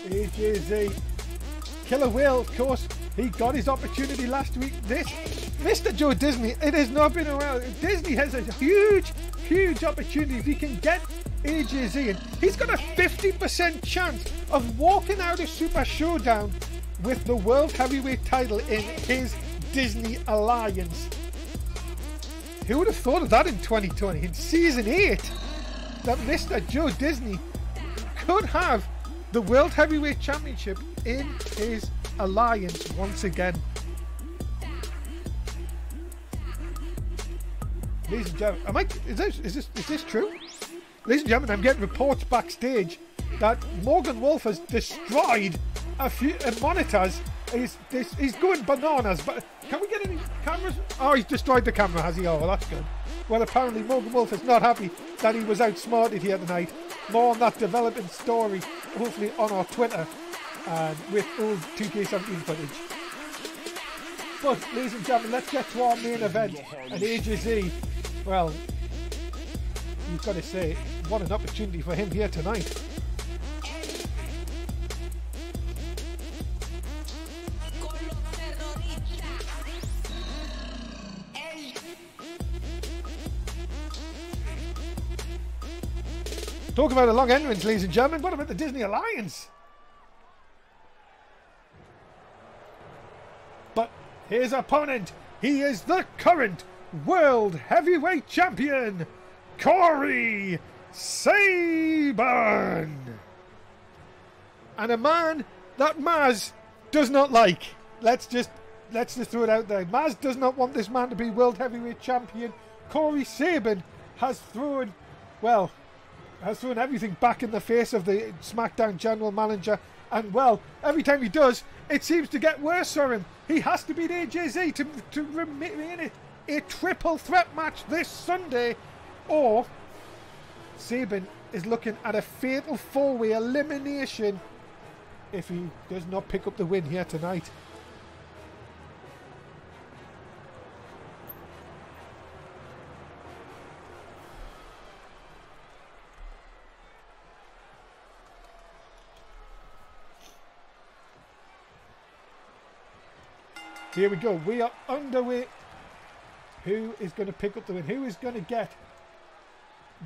AJZ. Killer Whale, of course, he got his opportunity last week. This Mr. Joe Disney, it has not been a while. Disney has a huge opportunity if he can get AJZ in. He's got a 50% chance of walking out of Super Showdown with the World Heavyweight title in his Disney Alliance. Who would have thought of that in 2020, in Season 8, that Mr. Joe Disney could have the World Heavyweight Championship in his alliance once again. Ladies and gentlemen, is this true? Ladies and gentlemen, I'm getting reports backstage that Morgan Wolf has destroyed a few monitors. He's going bananas. But can we get any cameras? Oh, he's destroyed the camera, has he? Oh, well, that's good. Well, apparently Morgan Wolf is not happy that he was outsmarted here tonight. More on that developing story, hopefully on our Twitter, with old 2K17 footage. But, ladies and gentlemen, let's get to our main event. And AJZ, well, you've got to say, what an opportunity for him here tonight. Talk about a long entrance, ladies and gentlemen. What about the Disney Alliance? But his opponent, he is the current World Heavyweight Champion, Corey Sabin. And a man that Maz does not like. Let's just throw it out there. Maz does not want this man to be World Heavyweight Champion. Corey Sabin has thrown everything back in the face of the SmackDown General Manager. And, well, every time he does, it seems to get worse for him. He has to beat AJZ to remain in a triple threat match this Sunday. Or Sabin is looking at a fatal four-way elimination if he does not pick up the win here tonight. Here we go. We are underway. Who is going to pick up the win? Who is going to get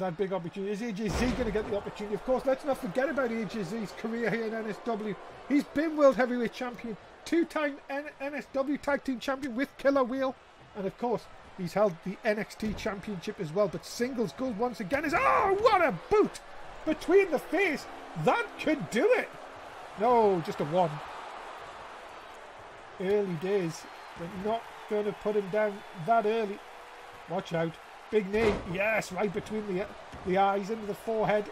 that big opportunity? Is AJZ going to get the opportunity? Of course, let's not forget about AJZ's career here in NSW. He's been World Heavyweight Champion, two-time NSW Tag Team Champion with Killer Whale. And, of course, he's held the NXT Championship as well. But singles gold once again is... Oh, what a boot! Between the face. That could do it. No, just a one. Early days. We're not going to put him down that early. Watch out. Big knee. Yes, right between the eyes, into the forehead.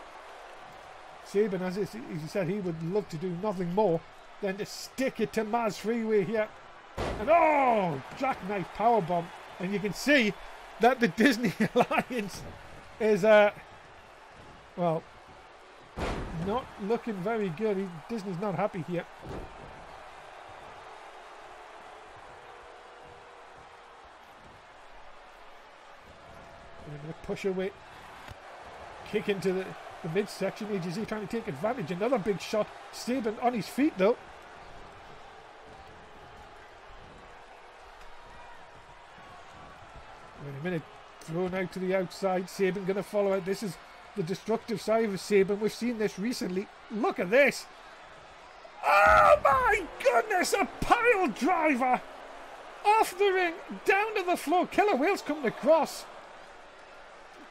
Sabin, as he said, he would love to do nothing more than to stick it to Maz Freeway here. And oh, jackknife powerbomb. And you can see that the Disney Alliance is, well, not looking very good. Disney's not happy here. They're going to push away, kick into the midsection. AJZ trying to take advantage. Another big shot. Sabin on his feet though. Wait a minute. Thrown out to the outside. Sabin going to follow it. This is the destructive side of Sabin. We've seen this recently. Look at this. Oh my goodness. A pile driver. Off the ring, down to the floor. Killer Whale's coming across.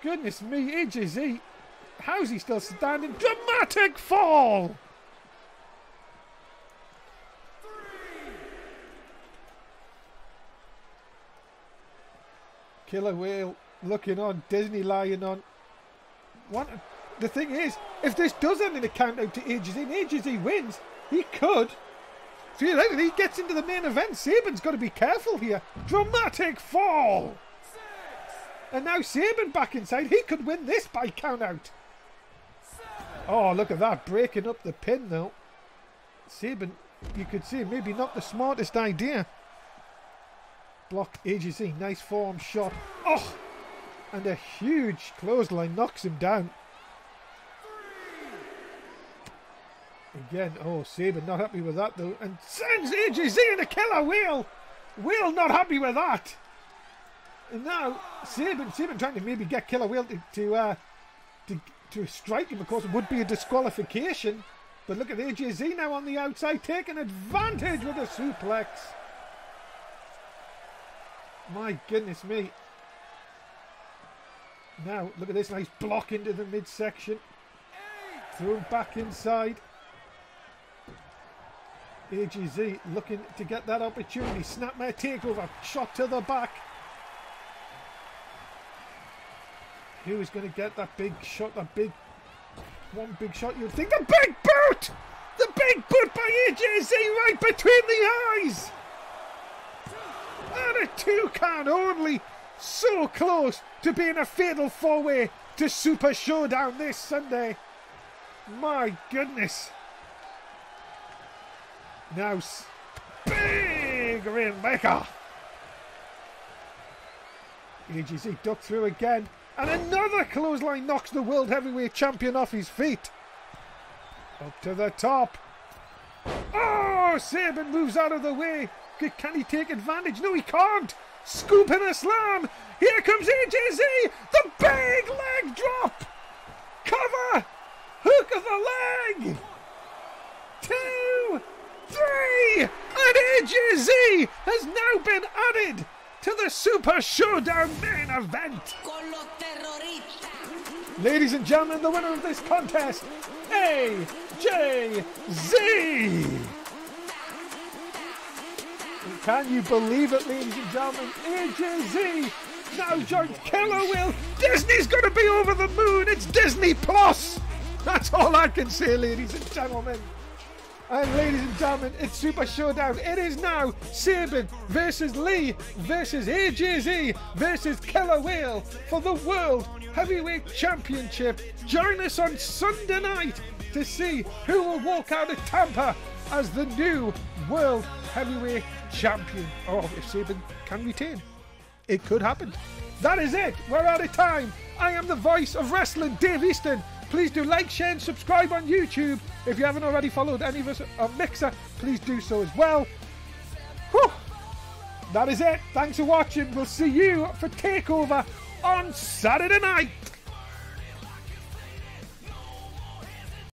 Goodness me, AJZ. How's he still standing? Dramatic fall. Killer Whale looking on, Disney lying on. The thing is, if this does end in a count out to AJZ and AJZ wins, he could. Theoretically, he gets into the main event. Sabin's got to be careful here. Dramatic fall. And now Sabin back inside. He could win this by count out. Oh, look at that. Breaking up the pin now. Sabin, you could see, maybe not the smartest idea. Block AJZ. Nice form shot. Oh! And a huge clothesline knocks him down. Again, oh, Sabin not happy with that though. And sends AJZ in a Killer Whale. Whale not happy with that. And now Sabin trying to maybe get Killer Whale to strike him. Of course, it would be a disqualification. But look at AJZ now on the outside, taking advantage with a suplex. My goodness me. Now, look at this nice block into the midsection. Thrown back inside. AJZ looking to get that opportunity. Snapmare takeover. Shot to the back. Who is going to get that big shot? One big shot you would think. The big boot! The big boot by AJZ right between the eyes! And a 2 count only. So close to being a fatal 4-way to Super Showdown this Sunday. My goodness. Now, big rainmaker. AJZ ducked through again. And another clothesline knocks the World Heavyweight Champion off his feet. Up to the top. Oh, Sabin moves out of the way. Can he take advantage? No, he can't. Scoop and a slam. Here comes AJZ. The big leg drop. Cover. Hook of the leg. 2, 3. And AJZ has now been added to the Super Showdown main event. Ladies and gentlemen, the winner of this contest, AJZ. Can you believe it, ladies and gentlemen? AJZ now joins Killer Whale. Disney's going to be over the moon. It's Disney Plus. That's all I can say, ladies and gentlemen. And ladies and gentlemen, it's Super Showdown. It is now Sabin versus Lee versus AJZ versus Killer Whale for the World Heavyweight Championship. Join us on Sunday night to see who will walk out of Tampa as the new World Heavyweight Champion. Oh, if Sabin can retain, it could happen. That is it. We're out of time. I am the voice of wrestling, Dave Easton. Please do like, share and subscribe on YouTube. If you haven't already followed any of us on Mixer, please do so as well. Whew. That is it. Thanks for watching. We'll see you for TakeOver on Saturday night.